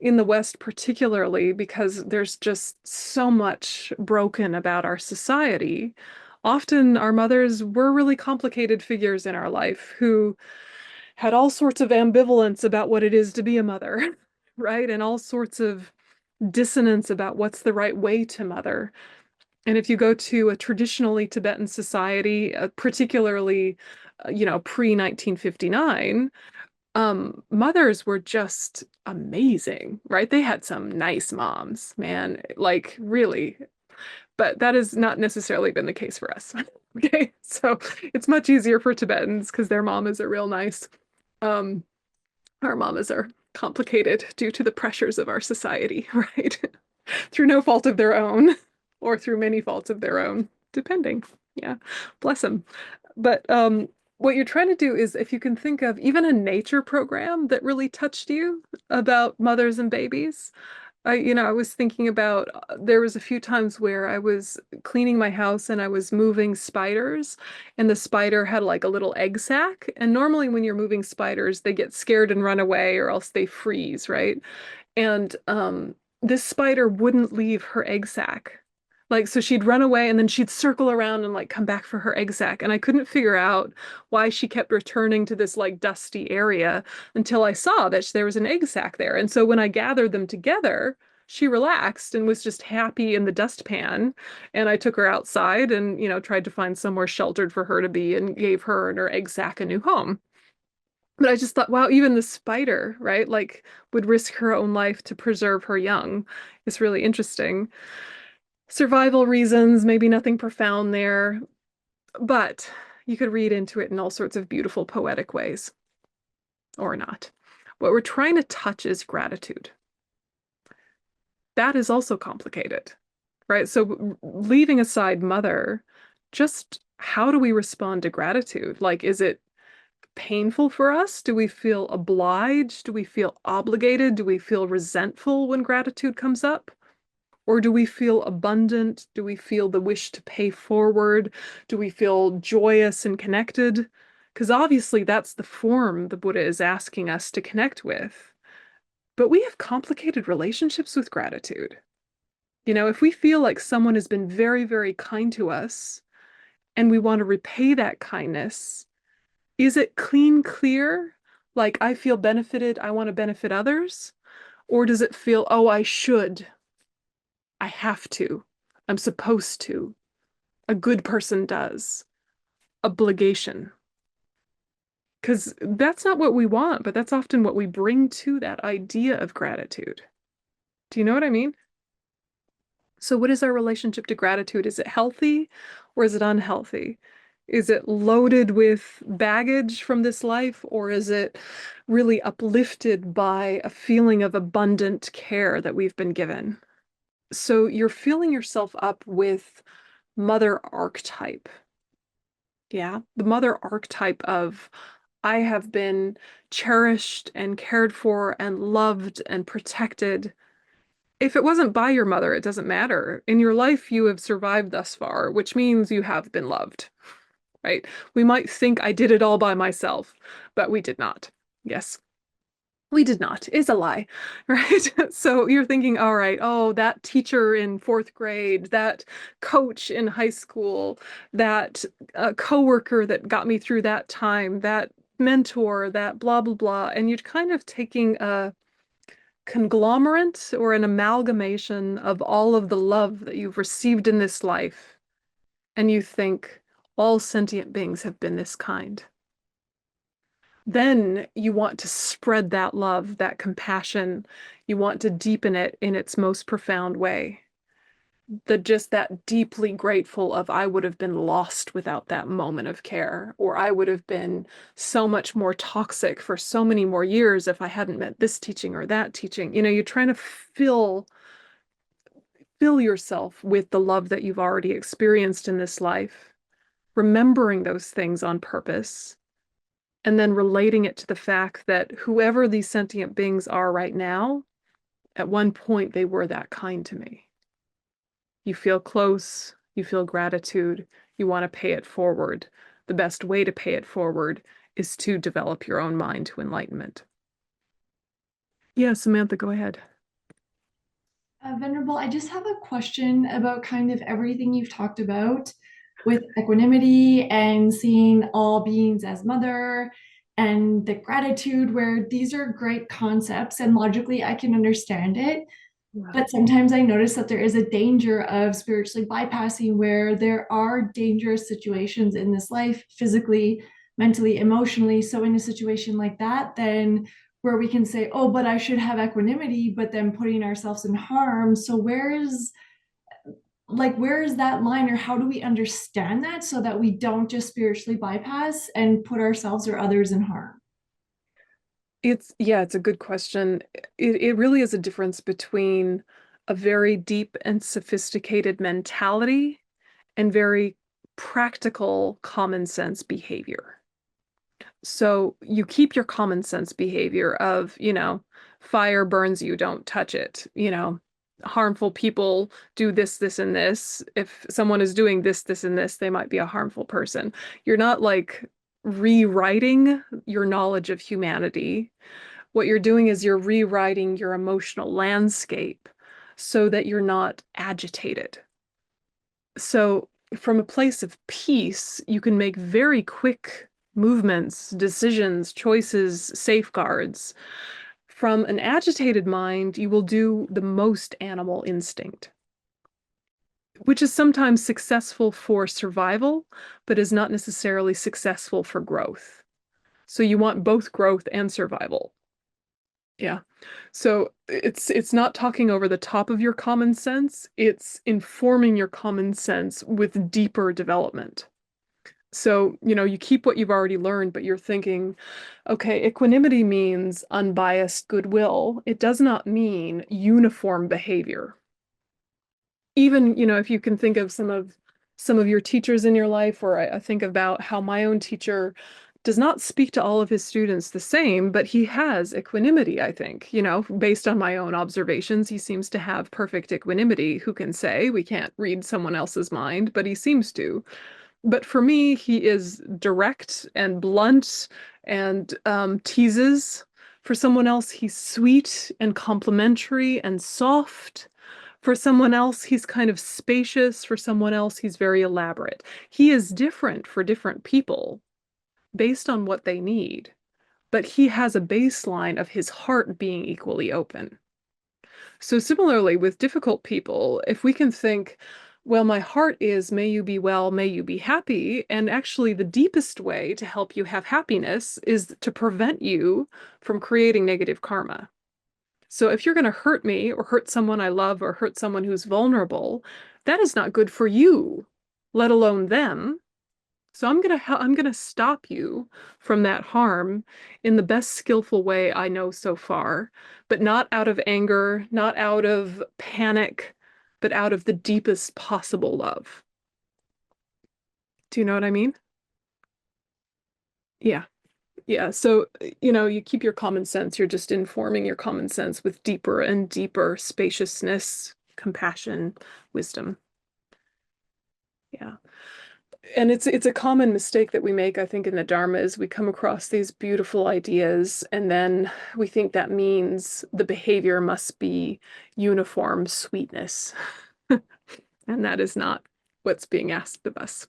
Speaker 1: in the West, particularly, because there's just so much broken about our society. Often our mothers were really complicated figures in our life who had all sorts of ambivalence about what it is to be a mother, right? And all sorts of dissonance about what's the right way to mother. And if you go to a traditionally Tibetan society, particularly, pre-1959, mothers were just amazing, right? They had some nice moms, man, like really. But that has not necessarily been the case for us. Okay, so it's much easier for Tibetans because their mamas are real nice. Um, our mamas are complicated due to the pressures of our society, right? Through no fault of their own, or through many faults of their own, depending. Yeah, bless them. But what you're trying to do is, if you can think of even a nature program that really touched you about mothers and babies. I was thinking about, there was a few times where I was cleaning my house and I was moving spiders, and the spider had like a little egg sac. And normally when you're moving spiders, they get scared and run away or else they freeze, right? And this spider wouldn't leave her egg sac. Like, so she'd run away and then she'd circle around and like come back for her egg sac. And I couldn't figure out why she kept returning to this like dusty area until I saw that there was an egg sac there. And so when I gathered them together, she relaxed and was just happy in the dustpan. And I took her outside and, tried to find somewhere sheltered for her to be and gave her and her egg sac a new home. But I just thought, wow, even the spider, right? Like, would risk her own life to preserve her young. It's really interesting. Survival reasons, maybe nothing profound there, but you could read into it in all sorts of beautiful poetic ways, or not. What we're trying to touch is gratitude. That is also complicated, right? So leaving aside mother, just how do we respond to gratitude? Like, is it painful for us? Do we feel obliged? Do we feel obligated? Do we feel resentful when gratitude comes up? Or do we feel abundant? Do we feel the wish to pay forward? Do we feel joyous and connected? Because obviously that's the form the Buddha is asking us to connect with. But we have complicated relationships with gratitude. You know, if we feel like someone has been very, very kind to us and we want to repay that kindness, is it clean, clear? Like I feel benefited, I want to benefit others? Or does it feel, oh, I should, I have to, I'm supposed to, a good person does, obligation? Because that's not what we want, but that's often what we bring to that idea of gratitude. Do you know what I mean? So, what is our relationship to gratitude? Is it healthy or is it unhealthy? Is it loaded with baggage from this life, or is it really uplifted by a feeling of abundant care that we've been given? So, you're filling yourself up with mother archetype. Yeah, the mother archetype of I have been cherished and cared for and loved and protected. If it wasn't by your mother, it doesn't matter. In your life, you have survived thus far, which means you have been loved, right? We might think I did it all by myself, but we did not. Yes, we did not. It's a lie, right? So you're thinking, all right, oh, that teacher in fourth grade, that coach in high school, that coworker that got me through that time, that mentor, that blah, blah, blah. And you're kind of taking a conglomerate or an amalgamation of all of the love that you've received in this life, and you think all sentient beings have been this kind. Then you want to spread that love, that compassion. You want to deepen it in its most profound way. Just that deeply grateful of I would have been lost without that moment of care, or I would have been so much more toxic for so many more years if I hadn't met this teaching or that teaching. You know, you're trying to fill yourself with the love that you've already experienced in this life, remembering those things on purpose, and then relating it to the fact that whoever these sentient beings are right now, at one point they were that kind to me. You feel close, you feel gratitude, you want to pay it forward. The best way to pay it forward is to develop your own mind to enlightenment. Yeah, Samantha, go ahead.
Speaker 7: Venerable, I just have a question about kind of everything you've talked about with equanimity and seeing all beings as mother and the gratitude, where these are great concepts and logically I can understand it.
Speaker 1: Yeah.
Speaker 7: But sometimes I notice that there is a danger of spiritually bypassing where there are dangerous situations in this life, physically, mentally, emotionally. So, in a situation like that, then where we can say, oh, but I should have equanimity, but then putting ourselves in harm. So, where is that line, or how do we understand that so that we don't just spiritually bypass and put ourselves or others in harm?
Speaker 1: It's a good question. It really is a difference between a very deep and sophisticated mentality and very practical common sense behavior. So you keep your common sense behavior of, fire burns you, don't touch it. Harmful people do this, this, and this. If someone is doing this, this, and this, they might be a harmful person. You're not like rewriting your knowledge of humanity. What you're doing is you're rewriting your emotional landscape so that you're not agitated. So, from a place of peace, you can make very quick movements, decisions, choices, safeguards. From an agitated mind, you will do the most animal instinct, which is sometimes successful for survival, but is not necessarily successful for growth. So you want both growth and survival. Yeah. So it's not talking over the top of your common sense, it's informing your common sense with deeper development. So, you keep what you've already learned, but you're thinking, okay, equanimity means unbiased goodwill. It does not mean uniform behavior. Even, if you can think of some of your teachers in your life, or I think about how my own teacher does not speak to all of his students the same, but he has equanimity, I think. You know, based on my own observations, he seems to have perfect equanimity. Who can say? We can't read someone else's mind, but he seems to. But for me, he is direct and blunt and teases. For someone else, he's sweet and complimentary and soft. For someone else, he's kind of spacious. For someone else, he's very elaborate. He is different for different people based on what they need, but he has a baseline of his heart being equally open. So similarly with difficult people, if we can think, well, my heart is, may you be well, may you be happy, and actually the deepest way to help you have happiness is to prevent you from creating negative karma. So if you're going to hurt me or hurt someone I love or hurt someone who's vulnerable, that is not good for you, let alone them. So I'm gonna stop you from that harm in the best skillful way I know so far, but not out of anger, not out of panic, but out of the deepest possible love. Do you know what I mean? Yeah. Yeah. So, you keep your common sense. You're just informing your common sense with deeper and deeper spaciousness, compassion, wisdom. Yeah. And it's a common mistake that we make, I think, in the Dharma is we come across these beautiful ideas and then we think that means the behavior must be uniform sweetness. And that is not what's being asked of us.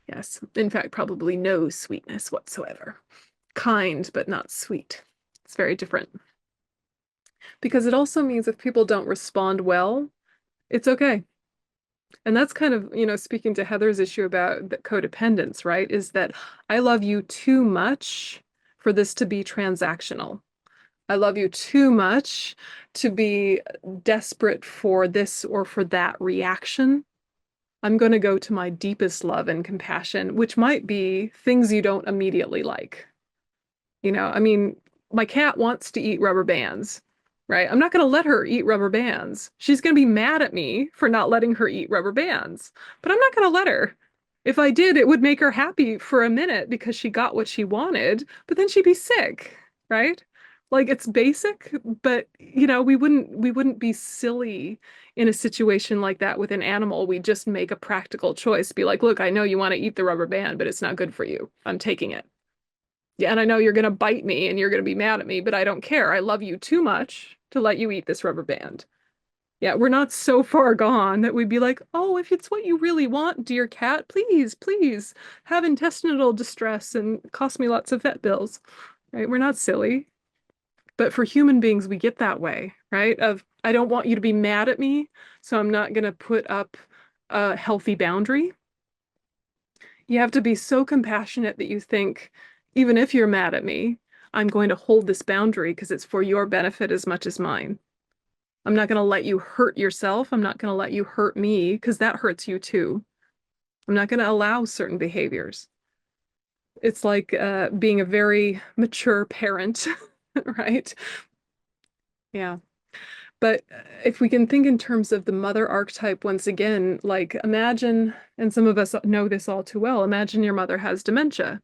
Speaker 1: Yes, in fact, probably no sweetness whatsoever. Kind, but not sweet. It's very different. Because it also means if people don't respond well, it's okay. And that's kind of, speaking to Heather's issue about the codependence, right? Is that I love you too much for this to be transactional. I love you too much to be desperate for this or for that reaction. I'm going to go to my deepest love and compassion, which might be things you don't immediately like. I mean, my cat wants to eat rubber bands, right? I'm not going to let her eat rubber bands. She's going to be mad at me for not letting her eat rubber bands, but I'm not going to let her. If I did, it would make her happy for a minute because she got what she wanted, but then she'd be sick, right? Like it's basic, but we wouldn't be silly in a situation like that with an animal. We just make a practical choice. Be like, look, I know you want to eat the rubber band, but it's not good for you. I'm taking it. Yeah, and I know you're going to bite me and you're going to be mad at me, but I don't care. I love you too much to let you eat this rubber band. Yeah, we're not so far gone that we'd be like, oh, if it's what you really want, dear cat, please, please have intestinal distress and cost me lots of vet bills, right? We're not silly. But for human beings, we get that way, right? Of, I don't want you to be mad at me, so I'm not going to put up a healthy boundary. You have to be so compassionate that you think, even if you're mad at me, I'm going to hold this boundary because it's for your benefit as much as mine. I'm not going to let you hurt yourself. I'm not going to let you hurt me because that hurts you too. I'm not going to allow certain behaviors. It's like being a very mature parent, right? Yeah. But if we can think in terms of the mother archetype once again, like imagine, and some of us know this all too well, imagine your mother has dementia,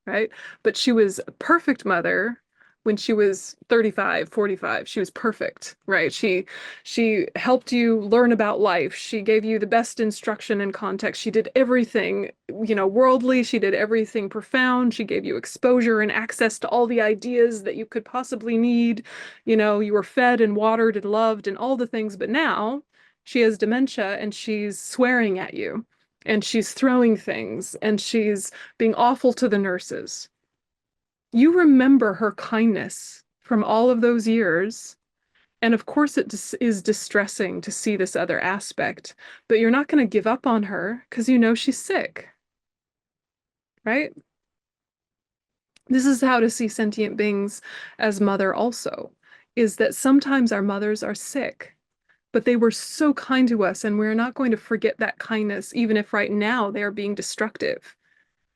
Speaker 1: right? But she was a perfect mother when she was 35, 45. She was perfect, right? She helped you learn about life. She gave you the best instruction and context. She did everything, worldly. She did everything profound. She gave you exposure and access to all the ideas that you could possibly need. You were fed and watered and loved and all the things. But now she has dementia and she's swearing at you and she's throwing things and she's being awful to the nurses. You remember her kindness from all of those years. And of course, it is distressing to see this other aspect, but you're not going to give up on her because you know she's sick, right? This is how to see sentient beings as mother also, is that sometimes our mothers are sick, but they were so kind to us, and we're not going to forget that kindness, even if right now they are being destructive.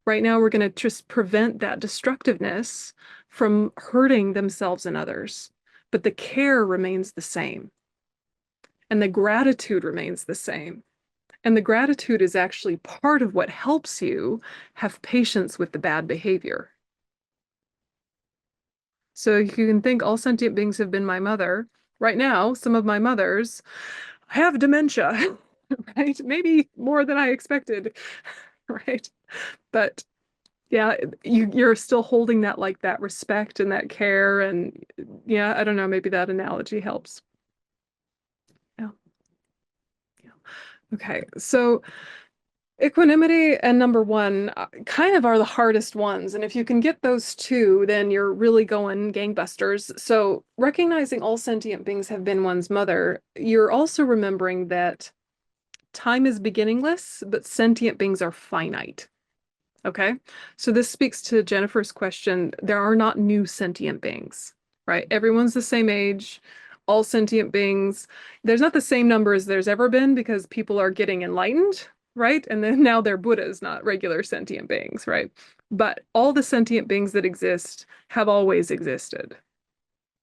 Speaker 1: Right now, we're going to just prevent that destructiveness from hurting themselves and others. But the care remains the same. And the gratitude remains the same. And the gratitude is actually part of what helps you have patience with the bad behavior. So you can think all sentient beings have been my mother. Right now, some of my mothers have dementia, right? Maybe more than I expected, right? But yeah, you're still holding that like that respect and that care. And yeah, I don't know, maybe that analogy helps. Yeah. Yeah. Okay. So equanimity and number one kind of are the hardest ones. And if you can get those two, then you're really going gangbusters. So recognizing all sentient beings have been one's mother, you're also remembering that time is beginningless, but sentient beings are finite. Okay. So this speaks to Jennifer's question. There are not new sentient beings, right? Everyone's the same age, all sentient beings. There's not the same number as there's ever been because people are getting enlightened, right? And then now they're Buddhas, not regular sentient beings, right? But all the sentient beings that exist have always existed.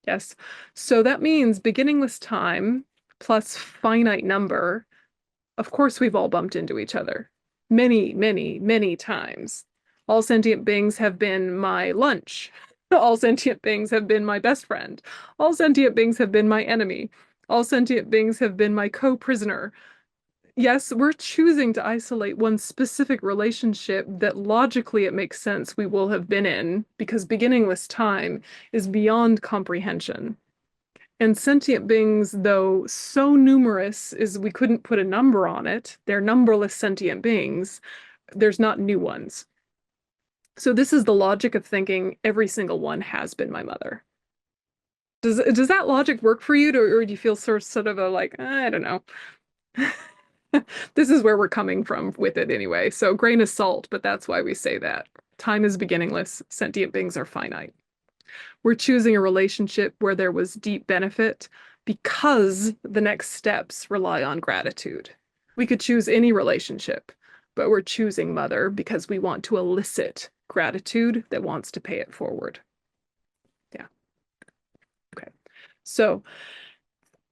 Speaker 1: Yes. So that means beginningless time plus finite number. Of course, we've all bumped into each other many, many, many times. All sentient beings have been my lunch. All sentient beings have been my best friend. All sentient beings have been my enemy. All sentient beings have been my co-prisoner. Yes, we're choosing to isolate one specific relationship that logically it makes sense we will have been in because beginningless time is beyond comprehension. And sentient beings, though so numerous is we couldn't put a number on it, they're numberless sentient beings, there's not new ones. So this is the logic of thinking every single one has been my mother. Does that logic work for you, or do you feel sort of a like, I don't know. This is where we're coming from with it anyway. So grain of salt, but that's why we say that. Time is beginningless, sentient beings are finite. We're choosing a relationship where there was deep benefit because the next steps rely on gratitude. We could choose any relationship, but we're choosing mother because we want to elicit gratitude that wants to pay it forward. Yeah. Okay. So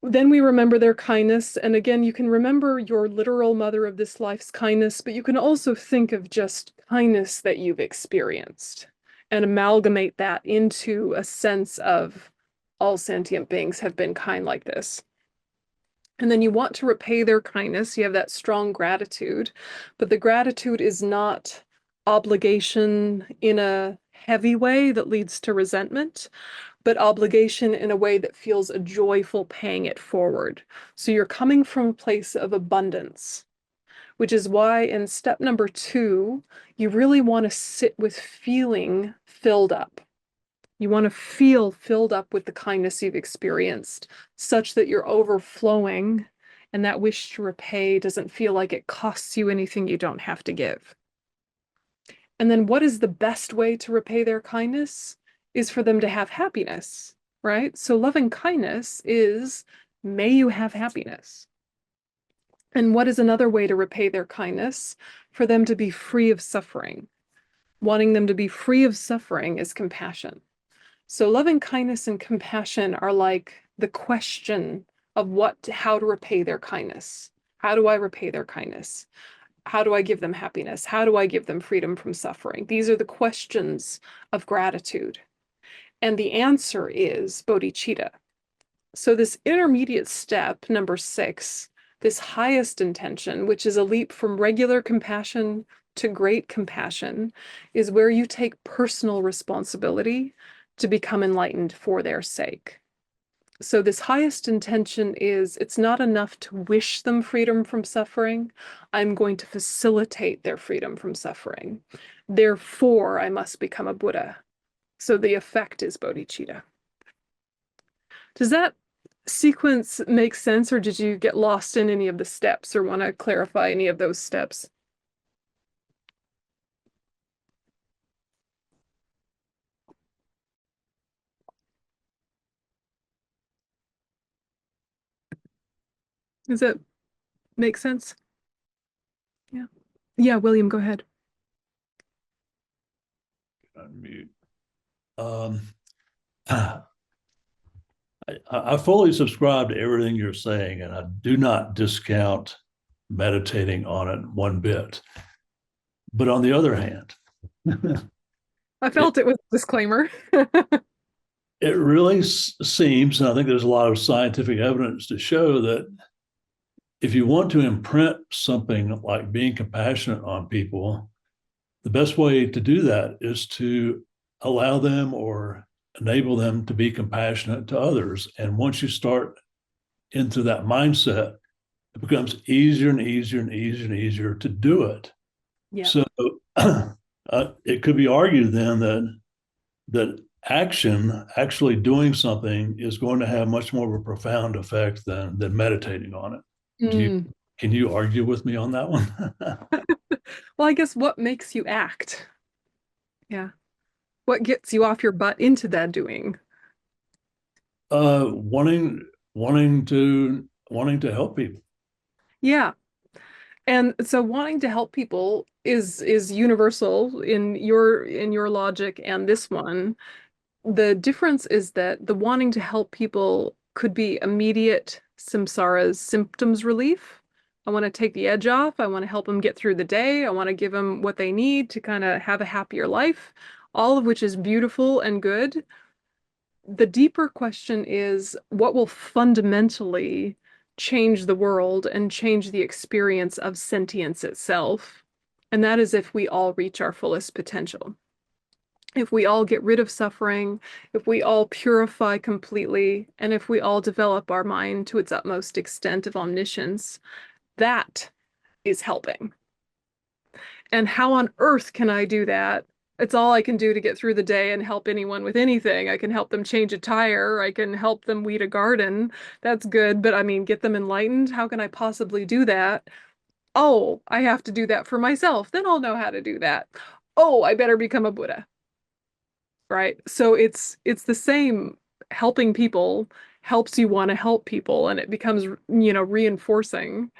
Speaker 1: then we remember their kindness. And again, you can remember your literal mother of this life's kindness, but you can also think of just kindness that you've experienced and amalgamate that into a sense of all sentient beings have been kind like this. And then you want to repay their kindness. You have that strong gratitude, but the gratitude is not obligation in a heavy way that leads to resentment, but obligation in a way that feels a joyful paying it forward. So you're coming from a place of abundance, which is why in step number 2, you really want to sit with feeling filled up. You want to feel filled up with the kindness you've experienced, such that you're overflowing and that wish to repay doesn't feel like it costs you anything you don't have to give. And then what is the best way to repay their kindness? Is for them to have happiness, right? So loving kindness is, may you have happiness. And what is another way to repay their kindness? For them to be free of suffering. Wanting them to be free of suffering is compassion. So loving kindness and compassion are like the question of how to repay their kindness. How do I repay their kindness? How do I give them happiness? How do I give them freedom from suffering? These are the questions of gratitude. And the answer is bodhichitta. So this intermediate step, number 6, this highest intention, which is a leap from regular compassion to great compassion, is where you take personal responsibility to become enlightened for their sake. So this highest intention is, it's not enough to wish them freedom from suffering. I'm going to facilitate their freedom from suffering. Therefore, I must become a Buddha. So the effect is bodhicitta. Does that sequence make sense, or did you get lost in any of the steps or want to clarify any of those steps? Does that make sense? Yeah. Yeah, William, go ahead.
Speaker 8: Unmute. I fully subscribe to everything you're saying, and I do not discount meditating on it one bit. But on the other hand,
Speaker 1: I felt it was a disclaimer.
Speaker 8: it really seems, and I think there's a lot of scientific evidence to show that if you want to imprint something like being compassionate on people, the best way to do that is to allow them or enable them to be compassionate to others. And once you start into that mindset, it becomes easier and easier and easier and easier to do it.
Speaker 1: Yeah.
Speaker 8: So it could be argued then that actually doing something, is going to have much more of a profound effect than meditating on it. Can you argue with me on that one?
Speaker 1: Well, I guess what makes you act? Yeah. What gets you off your butt into that doing?
Speaker 8: Wanting to help people.
Speaker 1: Yeah. And so wanting to help people is universal in your logic and this one. The difference is that the wanting to help people could be immediate samsara's symptoms relief. I want to take the edge off. I want to help them get through the day. I want to give them what they need to kind of have a happier life, all of which is beautiful and good. The deeper question is what will fundamentally change the world and change the experience of sentience itself. And that is if we all reach our fullest potential. If we all get rid of suffering, if we all purify completely, and if we all develop our mind to its utmost extent of omniscience, that is helping. And how on earth can I do that? It's all I can do to get through the day and help anyone with anything. I can help them change a tire. I can help them weed a garden. That's good. But I mean, get them enlightened? How can I possibly do that? Oh, I have to do that for myself. Then I'll know how to do that. Oh, I better become a Buddha. Right? So it's the same. Helping people helps you want to help people, and it becomes, reinforcing.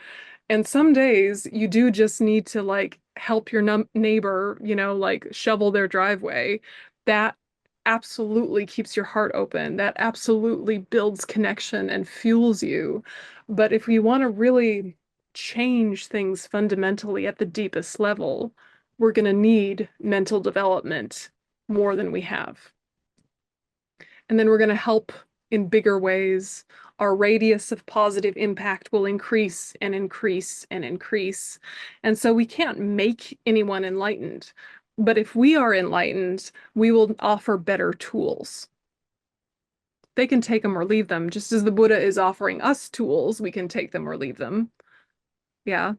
Speaker 1: And some days you do just need to like help your neighbor, like shovel their driveway. That absolutely keeps your heart open. That absolutely builds connection and fuels you. But if we want to really change things fundamentally at the deepest level, we're going to need mental development more than we have. And then we're going to help in bigger ways. Our radius of positive impact will increase and increase and increase. And so we can't make anyone enlightened. But if we are enlightened, we will offer better tools. They can take them or leave them, just as the Buddha is offering us tools, we can take them or leave them. Yeah.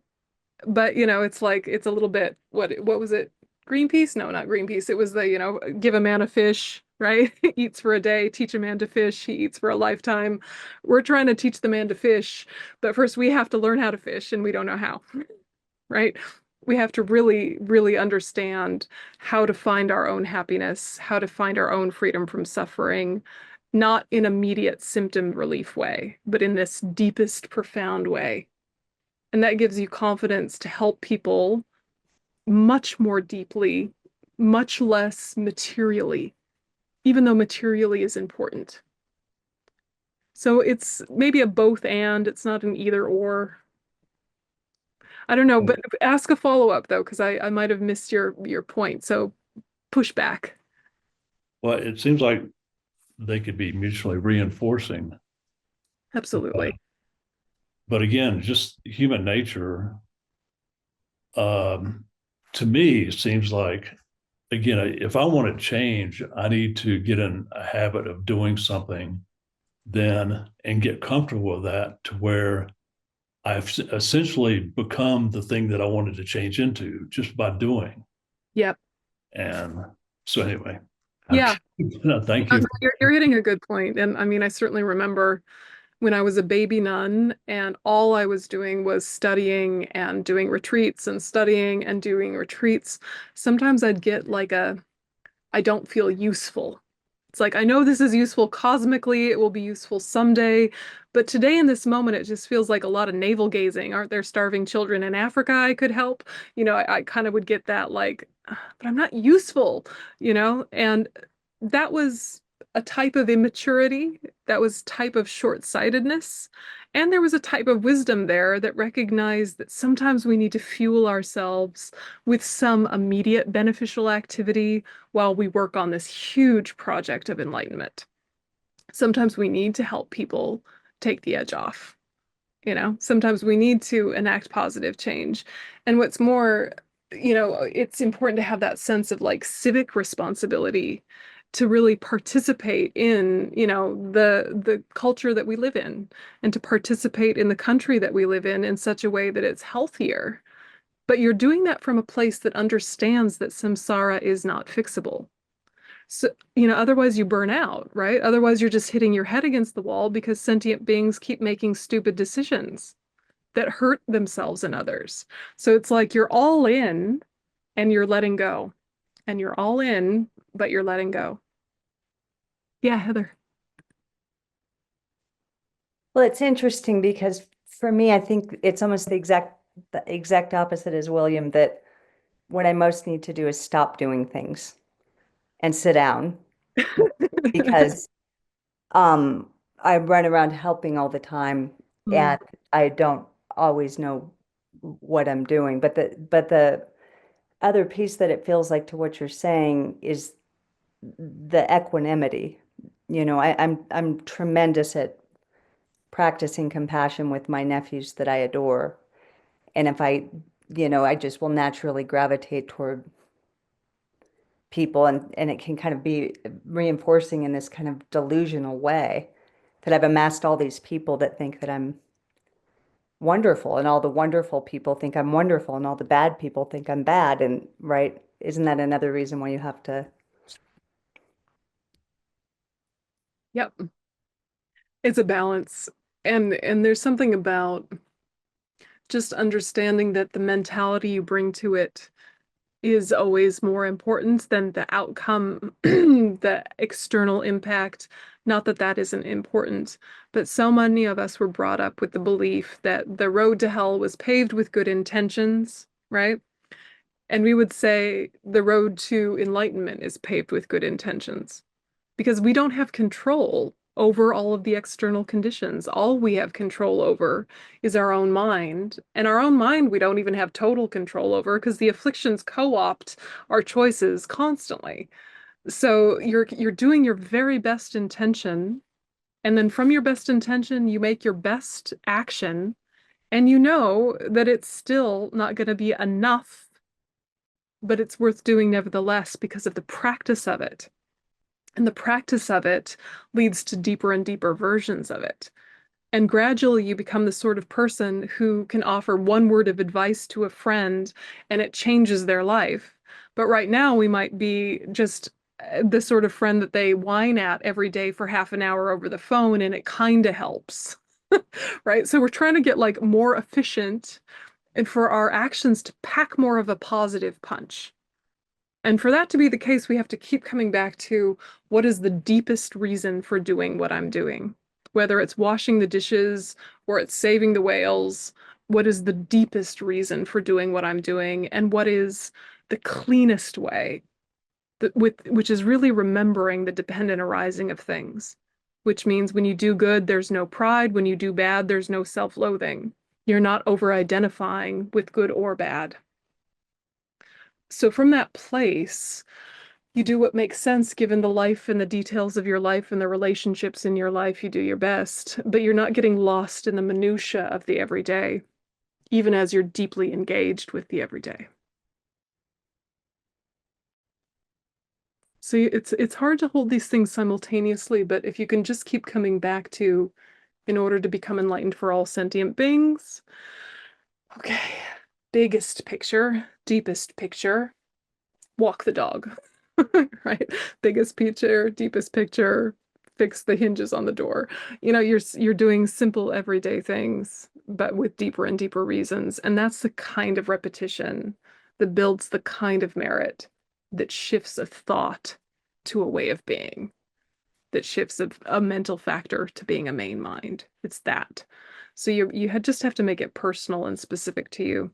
Speaker 1: But, it's like, it's a little bit, what was it? Greenpeace? No, not Greenpeace. It was the, give a man a fish, right? Eats for a day, teach a man to fish, he eats for a lifetime. We're trying to teach the man to fish, but first we have to learn how to fish, and we don't know how, right? We have to really, really understand how to find our own happiness, how to find our own freedom from suffering, not in immediate symptom relief way, but in this deepest, profound way. And that gives you confidence to help people much more deeply, much less materially, even though materially is important. So it's maybe a both and, it's not an either or. I don't know, but ask a follow-up though, because I might have missed your point. So push back.
Speaker 8: Well, it seems like they could be mutually reinforcing.
Speaker 1: Absolutely.
Speaker 8: But again, just human nature, to me, it seems like, again, if I want to change, I need to get in a habit of doing something then and get comfortable with that, to where I've essentially become the thing that I wanted to change into just by doing.
Speaker 1: Yep.
Speaker 8: And so anyway,
Speaker 1: Yeah.
Speaker 8: thank you.
Speaker 1: You're hitting a good point. And I mean, I certainly remember when I was a baby nun and all I was doing was studying and doing retreats and studying and doing retreats. Sometimes I'd get like I don't feel useful. It's like, I know this is useful cosmically, it will be useful someday, but today in this moment, it just feels like a lot of navel gazing. Aren't there starving children in Africa I could help? I kind of would get that like, but I'm not useful, and that was a type of immaturity, that was type of short-sightedness, and there was a type of wisdom there that recognized that sometimes we need to fuel ourselves with some immediate beneficial activity while we work on this huge project of enlightenment. Sometimes we need to help people take the edge off. Sometimes we need to enact positive change. And what's more, it's important to have that sense of like civic responsibility to really participate in, the culture that we live in, and to participate in the country that we live in such a way that it's healthier. But you're doing that from a place that understands that samsara is not fixable. So, otherwise you burn out, right? Otherwise you're just hitting your head against the wall because sentient beings keep making stupid decisions that hurt themselves and others. So it's like you're all in and you're letting go. And you're all in, but you're letting go. Yeah, Heather.
Speaker 5: Well, it's interesting because for me, I think it's almost the exact opposite as William, that what I most need to do is stop doing things and sit down because I run around helping all the time and I don't always know what I'm doing. But the other piece that it feels like to what you're saying is the equanimity. I'm tremendous at practicing compassion with my nephews that I adore. And if I just will naturally gravitate toward people, and it can kind of be reinforcing in this kind of delusional way that I've amassed all these people that think that I'm wonderful, and all the wonderful people think I'm wonderful, and all the bad people think I'm bad. And right, isn't that another reason why you have to?
Speaker 1: Yep. It's a balance. And there's something about just understanding that the mentality you bring to it is always more important than the outcome, the external impact. Not that that isn't important, but so many of us were brought up with the belief that the road to hell was paved with good intentions, right? And we would say the road to enlightenment is paved with good intentions because we don't have control over all of the external conditions. All we have control over is our own mind. And our own mind, we don't even have total control over because the afflictions co-opt our choices constantly. So you're doing your very best intention, and then from your best intention, you make your best action, and you know that it's still not going to be enough, but it's worth doing nevertheless because of the practice of it. And the practice of it leads to deeper and deeper versions of it. And gradually you become the sort of person who can offer one word of advice to a friend and it changes their life. But right now we might be just the sort of friend that they whine at every day for half an hour over the phone and it kind of helps. Right? So we're trying to get like more efficient and for our actions to pack more of a positive punch. And for that to be the case, we have to keep coming back to what is the deepest reason for doing what I'm doing? Whether it's washing the dishes or it's saving the whales, what is the deepest reason for doing what I'm doing? And what is the cleanest way? Which is really remembering the dependent arising of things, which means when you do good, there's no pride. When you do bad, there's no self-loathing. You're not over-identifying with good or bad. So from that place, you do what makes sense given the life and the details of your life and the relationships in your life. You do your best, but you're not getting lost in the minutia of the everyday, even as you're deeply engaged with the everyday. So it's hard to hold these things simultaneously, but if you can just keep coming back to, in order to become enlightened for all sentient beings, okay, biggest picture, deepest picture, walk the dog. Right? Biggest picture, deepest picture, fix the hinges on the door. You're doing simple everyday things, but with deeper and deeper reasons. And that's the kind of repetition that builds the kind of merit that shifts a thought to a way of being, that shifts a mental factor to being a main mind. It's that. So you just have to make it personal and specific to you.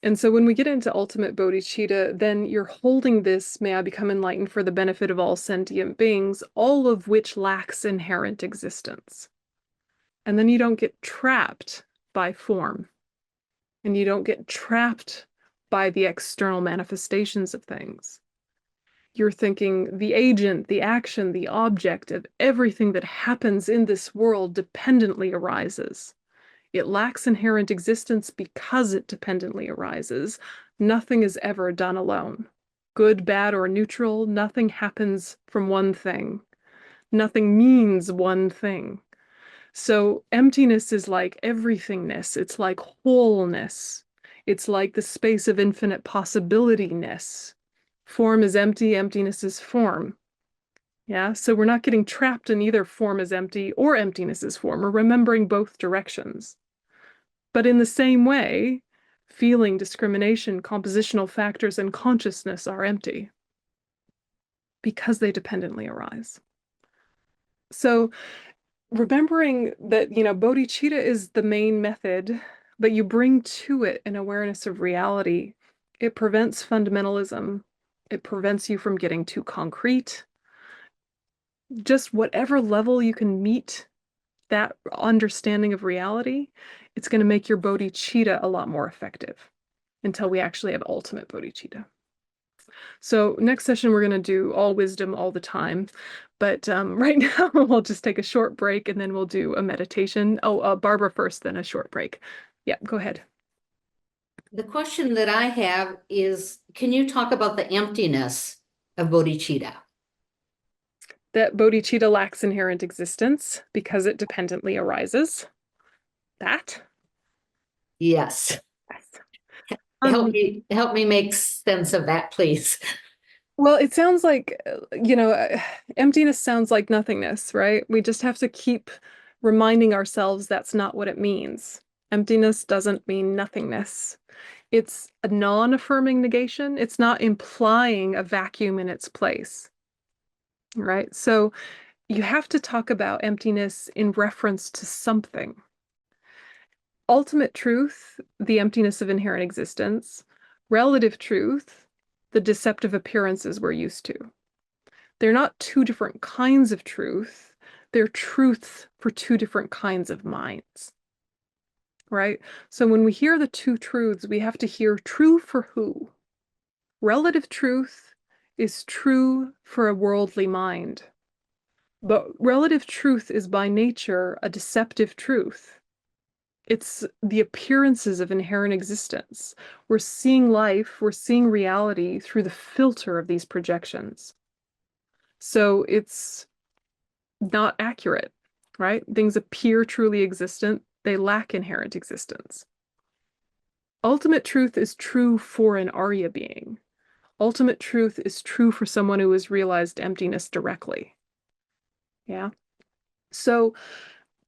Speaker 1: And so when we get into ultimate bodhicitta, then you're holding this, may I become enlightened for the benefit of all sentient beings, all of which lacks inherent existence. And then you don't get trapped by form, and you don't get trapped by the external manifestations of things. You're thinking the agent, the action, the object of everything that happens in this world dependently arises. It lacks inherent existence because it dependently arises. Nothing is ever done alone. Good, bad, or neutral, nothing happens from one thing. Nothing means one thing. So emptiness is like everythingness. It's like wholeness. It's like the space of infinite possibility-ness. Form is empty, emptiness is form. Yeah, so we're not getting trapped in either form is empty or emptiness is form. We're remembering both directions. But in the same way, feeling, discrimination, compositional factors, and consciousness are empty because they dependently arise. So remembering that, bodhicitta is the main method, but you bring to it an awareness of reality. It prevents fundamentalism. It prevents you from getting too concrete. Just whatever level you can meet that understanding of reality, it's going to make your bodhicitta a lot more effective until we actually have ultimate bodhicitta. So next session, we're going to do all wisdom all the time. But right now, we'll just take a short break and then we'll do a meditation. Oh, Barbara first, then a short break. Yeah, go ahead.
Speaker 9: The question that I have is, can you talk about the emptiness of bodhicitta?
Speaker 1: That bodhicitta lacks inherent existence because it dependently arises. That?
Speaker 9: Yes.
Speaker 1: Yes.
Speaker 9: Help me make sense of that, please.
Speaker 1: Well, it sounds like, emptiness sounds like nothingness, right? We just have to keep reminding ourselves that's not what it means. Emptiness doesn't mean nothingness. It's a non-affirming negation. It's not implying a vacuum in its place, right? So you have to talk about emptiness in reference to something. Ultimate truth, the emptiness of inherent existence. Relative truth, the deceptive appearances we're used to. They're not two different kinds of truth. They're truths for two different kinds of minds, right? So when we hear the two truths, we have to hear true for who? Relative truth is true for a worldly mind. But relative truth is by nature a deceptive truth. It's the appearances of inherent existence. We're seeing life, we're seeing reality through the filter of these projections. So it's not accurate, right? Things appear truly existent, they lack inherent existence. Ultimate truth is true for an Arya being. Ultimate truth is true for someone who has realized emptiness directly. Yeah. So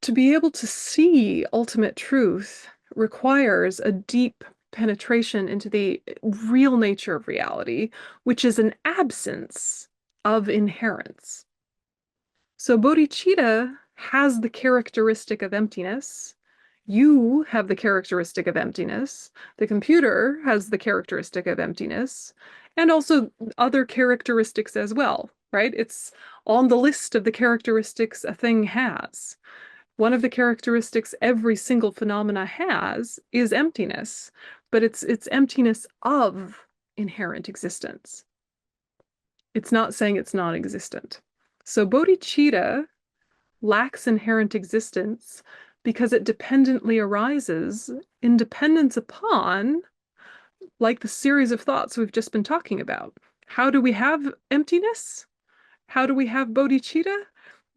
Speaker 1: to be able to see ultimate truth requires a deep penetration into the real nature of reality, which is an absence of inherence. So bodhicitta has the characteristic of emptiness. You have the characteristic of emptiness. The computer has the characteristic of emptiness, and also other characteristics as well, right? It's on the list of the characteristics a thing has. One of the characteristics every single phenomena has is emptiness, but it's emptiness of inherent existence. It's not saying it's non-existent. So bodhicitta lacks inherent existence because it dependently arises in dependence upon, like the series of thoughts we've just been talking about. How do we have emptiness? How do we have bodhicitta?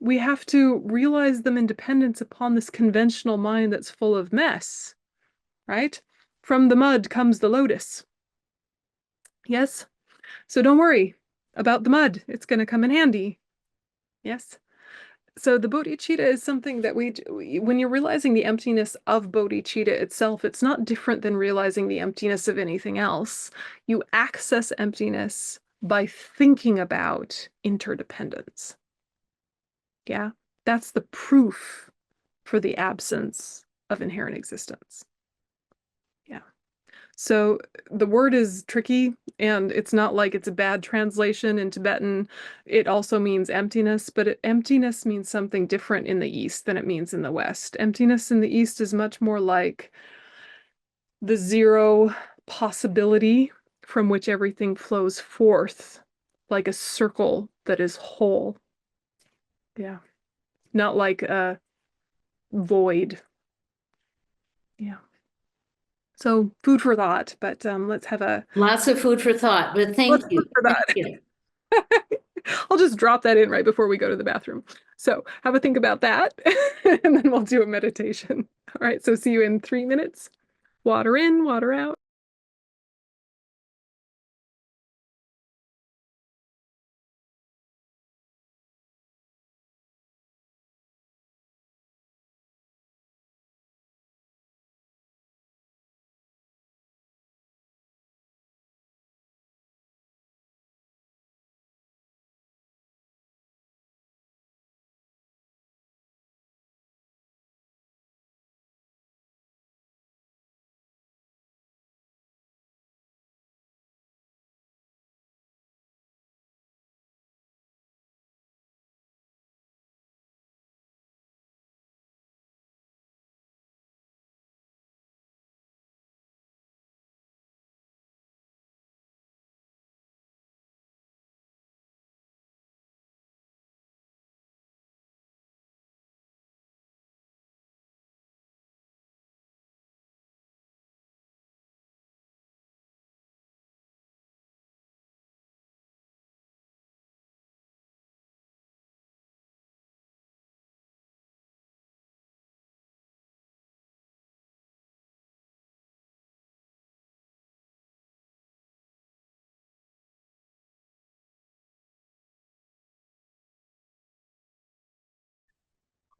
Speaker 1: We have to realize them in dependence upon this conventional mind that's full of mess, right? From the mud comes the lotus. Yes? So don't worry about the mud. It's going to come in handy. Yes? So the bodhicitta is something that when you're realizing the emptiness of bodhicitta itself, it's not different than realizing the emptiness of anything else. You access emptiness by thinking about interdependence. Yeah, that's the proof for the absence of inherent existence. Yeah. So the word is tricky, and it's not like it's a bad translation in Tibetan. It also means emptiness, but emptiness means something different in the East than it means in the West. Emptiness in the East is much more like the zero possibility from which everything flows forth, like a circle that is whole. Yeah. Not like a void. Yeah. So food for thought, but let's have a
Speaker 9: Lots of food for thought, but thank you.
Speaker 1: for that.
Speaker 9: Thank you.
Speaker 1: I'll just drop that in right before we go to the bathroom. So have a think about that, and then we'll do a meditation. All right, so see you in 3 minutes. Water in, water out.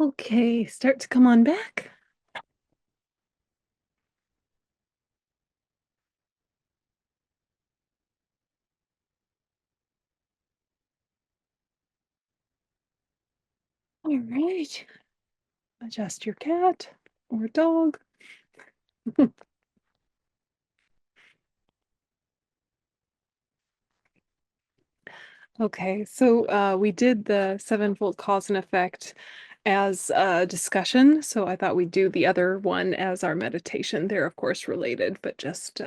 Speaker 1: Okay, start to come on back. All right. Adjust your cat or dog. Okay, so we did the sevenfold cause and effect as a discussion, so I thought we'd do the other one as our meditation. They're of course related, but just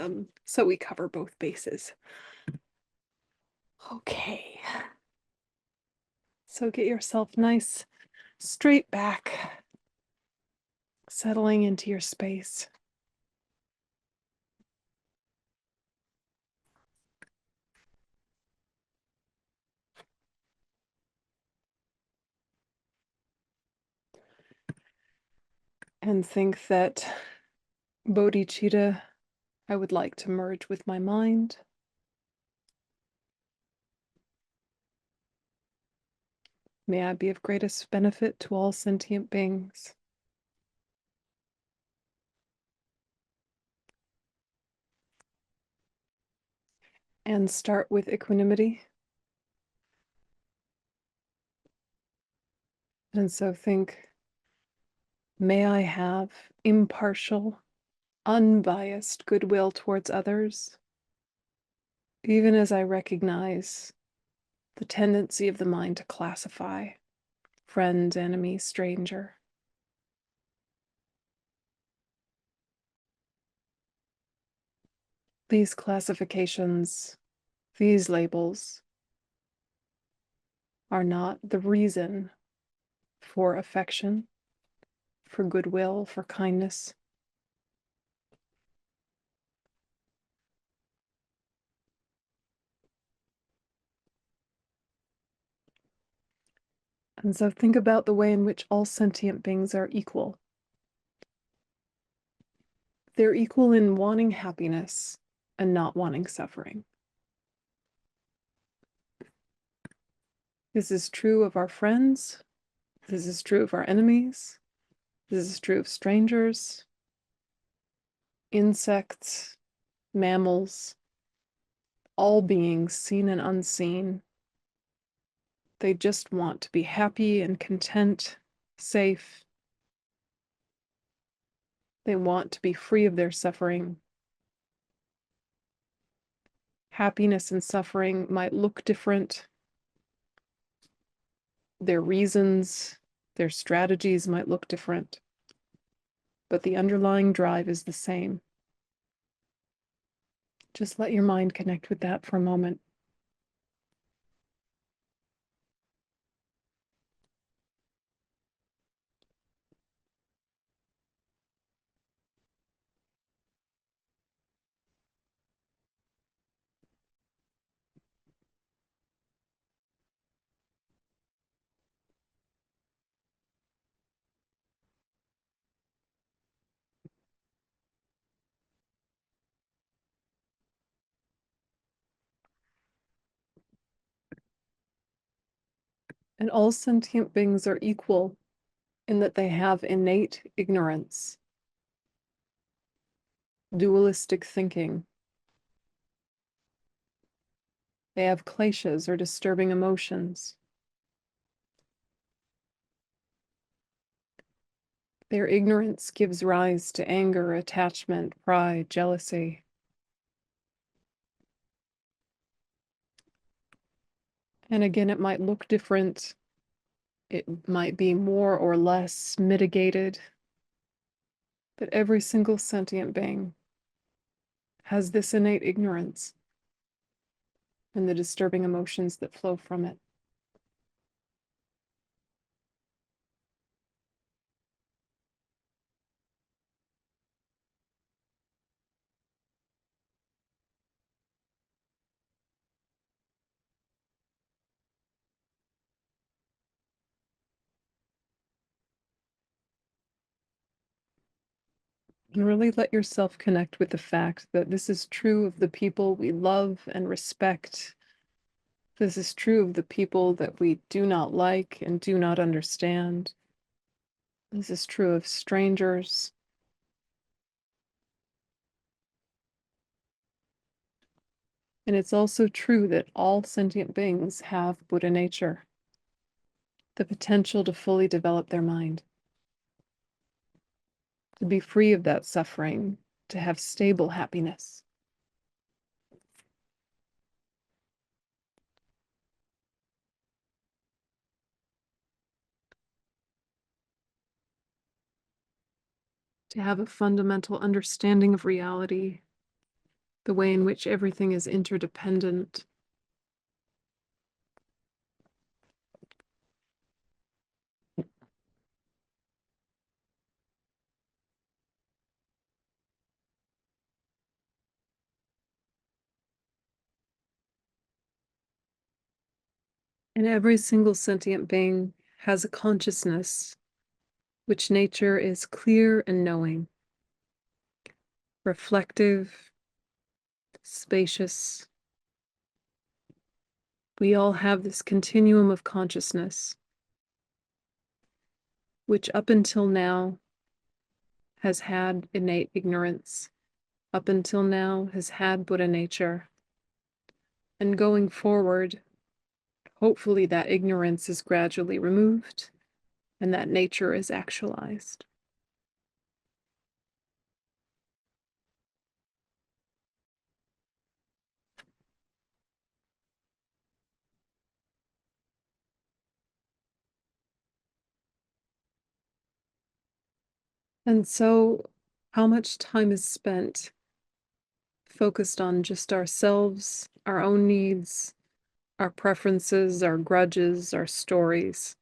Speaker 1: so we cover both bases. Okay, so get yourself nice, straight back, settling into your space. And think that bodhichitta, I would like to merge with my mind. May I be of greatest benefit to all sentient beings. And start with equanimity. And so think, may I have impartial, unbiased goodwill towards others, even as I recognize the tendency of the mind to classify friend, enemy, stranger. These classifications, these labels, are not the reason for affection, for goodwill, for kindness. And so think about the way in which all sentient beings are equal. They're equal in wanting happiness and not wanting suffering. This is true of our friends. This is true of our enemies. This is true of strangers, insects, mammals, all beings, seen and unseen. They just want to be happy and content, safe. They want to be free of their suffering. Happiness and suffering might look different. Their reasons, their strategies might look different, but the underlying drive is the same. Just let your mind connect with that for a moment. And all sentient beings are equal in that they have innate ignorance, dualistic thinking. They have kleshas or disturbing emotions. Their ignorance gives rise to anger, attachment, pride, jealousy. And again, it might look different. It might be more or less mitigated. But every single sentient being has this innate ignorance and the disturbing emotions that flow from it. And really let yourself connect with the fact that this is true of the people we love and respect. This is true of the people that we do not like and do not understand. This is true of strangers. And it's also true that all sentient beings have Buddha nature, the potential to fully develop their mind, to be free of that suffering, to have stable happiness. To have a fundamental understanding of reality, the way in which everything is interdependent. And every single sentient being has a consciousness which nature is clear and knowing, reflective, spacious. We all have this continuum of consciousness, which up until now has had innate ignorance, up until now has had Buddha nature. And going forward, hopefully that ignorance is gradually removed and that nature is actualized. And so, how much time is spent focused on just ourselves, our own needs, our preferences, our grudges, our stories,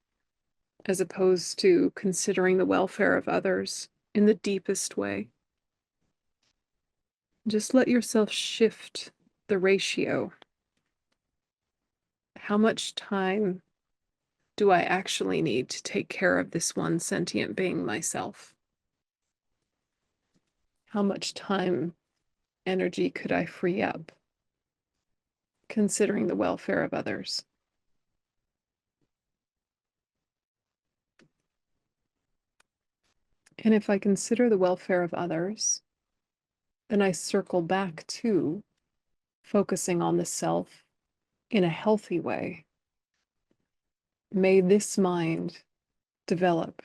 Speaker 1: as opposed to considering the welfare of others in the deepest way? Just let yourself shift the ratio. How much time do I actually need to take care of this one sentient being myself? How much time, energy could I free up considering the welfare of others? And if I consider the welfare of others, then I circle back to focusing on the self in a healthy way. May this mind develop.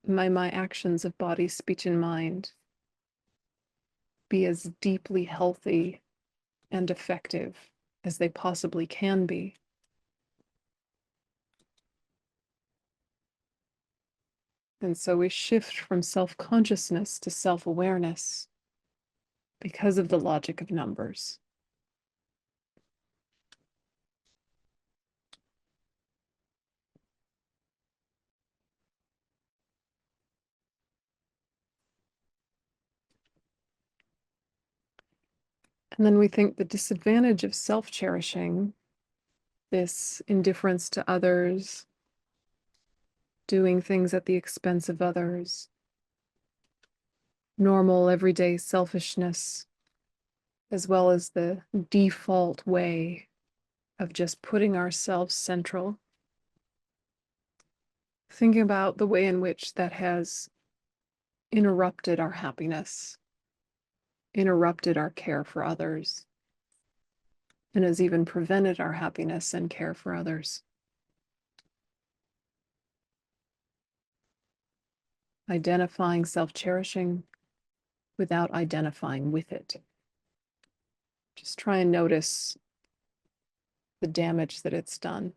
Speaker 1: May my actions of body, speech, and mind be as deeply healthy and effective as they possibly can be. And so we shift from self-consciousness to self-awareness because of the logic of numbers. And then we think the disadvantage of self-cherishing, this indifference to others, doing things at the expense of others, normal everyday selfishness, as well as the default way of just putting ourselves central. Thinking about the way in which that has interrupted our happiness, interrupted our care for others, and has even prevented our happiness and care for others. Identifying self-cherishing without identifying with it. Just try and notice the damage that it's done.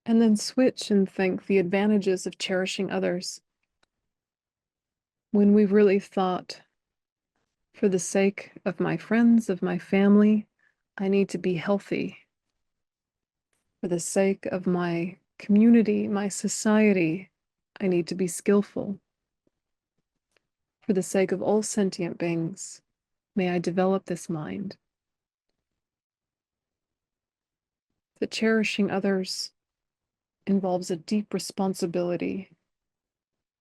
Speaker 1: And then switch and think the advantages of cherishing others. When we've really thought, for the sake of my friends, of my family, I need to be healthy. For the sake of my community, my society, I need to be skillful. For the sake of all sentient beings, may I develop this mind. That cherishing others involves a deep responsibility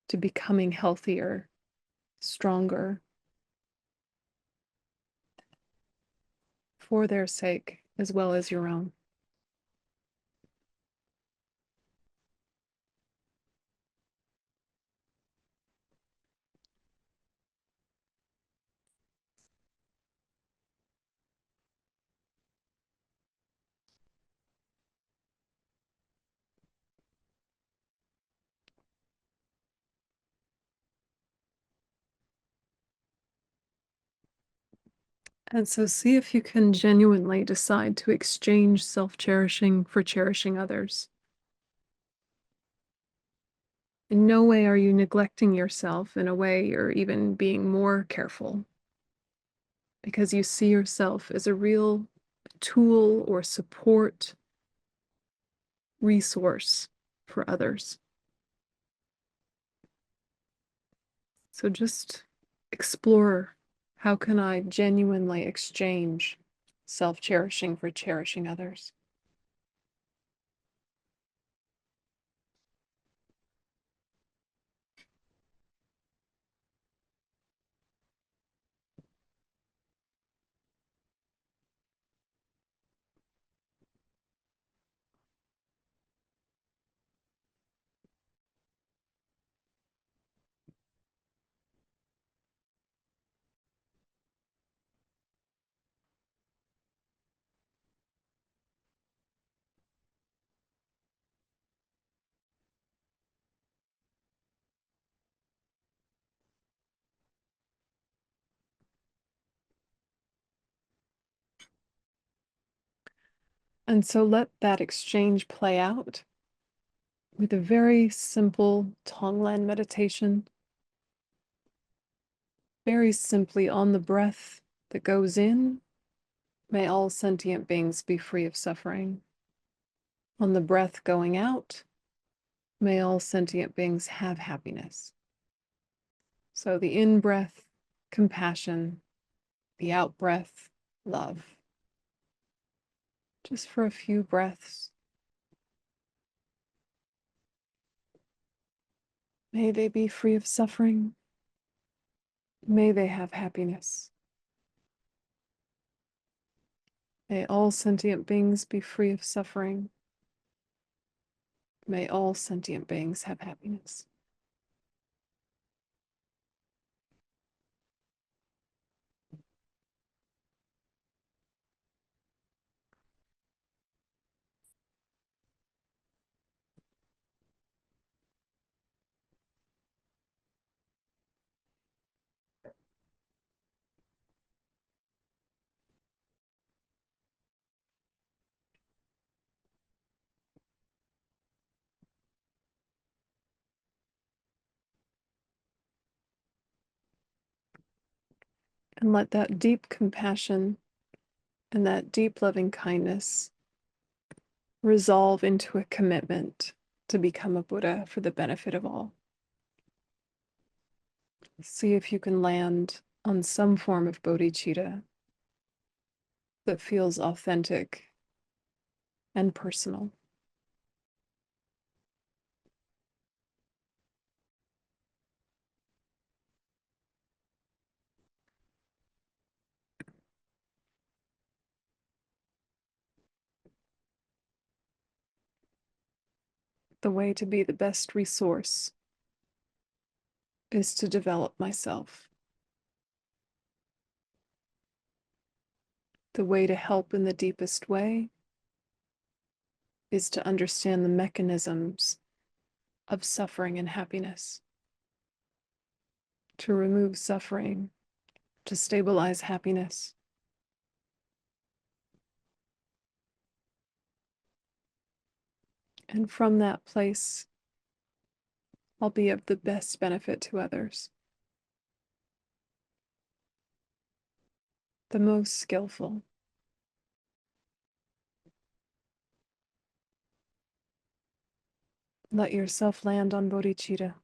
Speaker 1: to becoming healthier, stronger, for their sake as well as your own. And so see if you can genuinely decide to exchange self-cherishing for cherishing others. In no way are you neglecting yourself. In a way, you're even being more careful because you see yourself as a real tool or support resource for others. So just explore, how can I genuinely exchange self-cherishing for cherishing others? And so let that exchange play out with a very simple Tonglen meditation, very simply on the breath that goes in, may all sentient beings be free of suffering. On the breath going out, may all sentient beings have happiness. So the in-breath, compassion, the out-breath, love. Just for a few breaths. May they be free of suffering. May they have happiness. May all sentient beings be free of suffering. May all sentient beings have happiness. And let that deep compassion and that deep loving kindness resolve into a commitment to become a Buddha for the benefit of all. See if you can land on some form of bodhichitta that feels authentic and personal. The way to be the best resource is to develop myself. The way to help in the deepest way is to understand the mechanisms of suffering and happiness, to remove suffering, to stabilize happiness. And from that place, I'll be of the best benefit to others. The most skillful. Let yourself land on bodhicitta.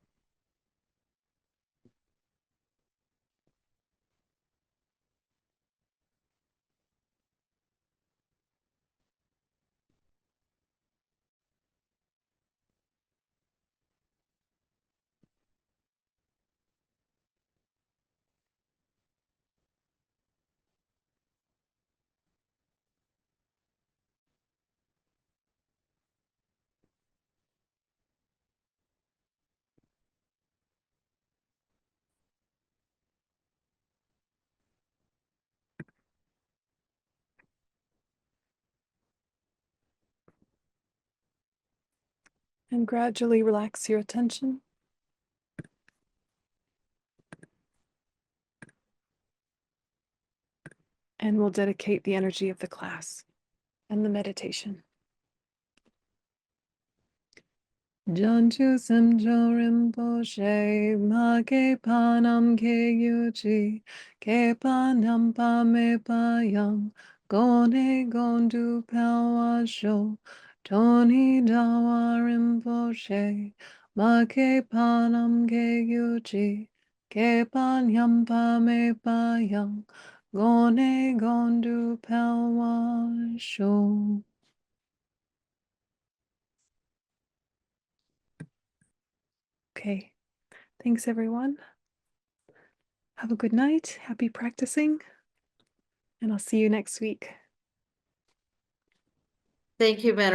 Speaker 1: And gradually relax your attention. And we'll dedicate the energy of the class and the meditation. Janchu Simjo Rinpoche, Ma Ke Panam Ke Yuchi, Ke Panam Pa Me Pa Yang, Gone Gondu Pelwa Sho, Tony Dawa Rinpoche, Ma Ke Panam Ke Yuchi, Ke Panam Pa Me Pa Yang, Gone Gondu Pelwa Sho. Okay. Thanks, everyone. Have a good night. Happy practicing. And I'll see you next week.
Speaker 9: Thank you, Venerable.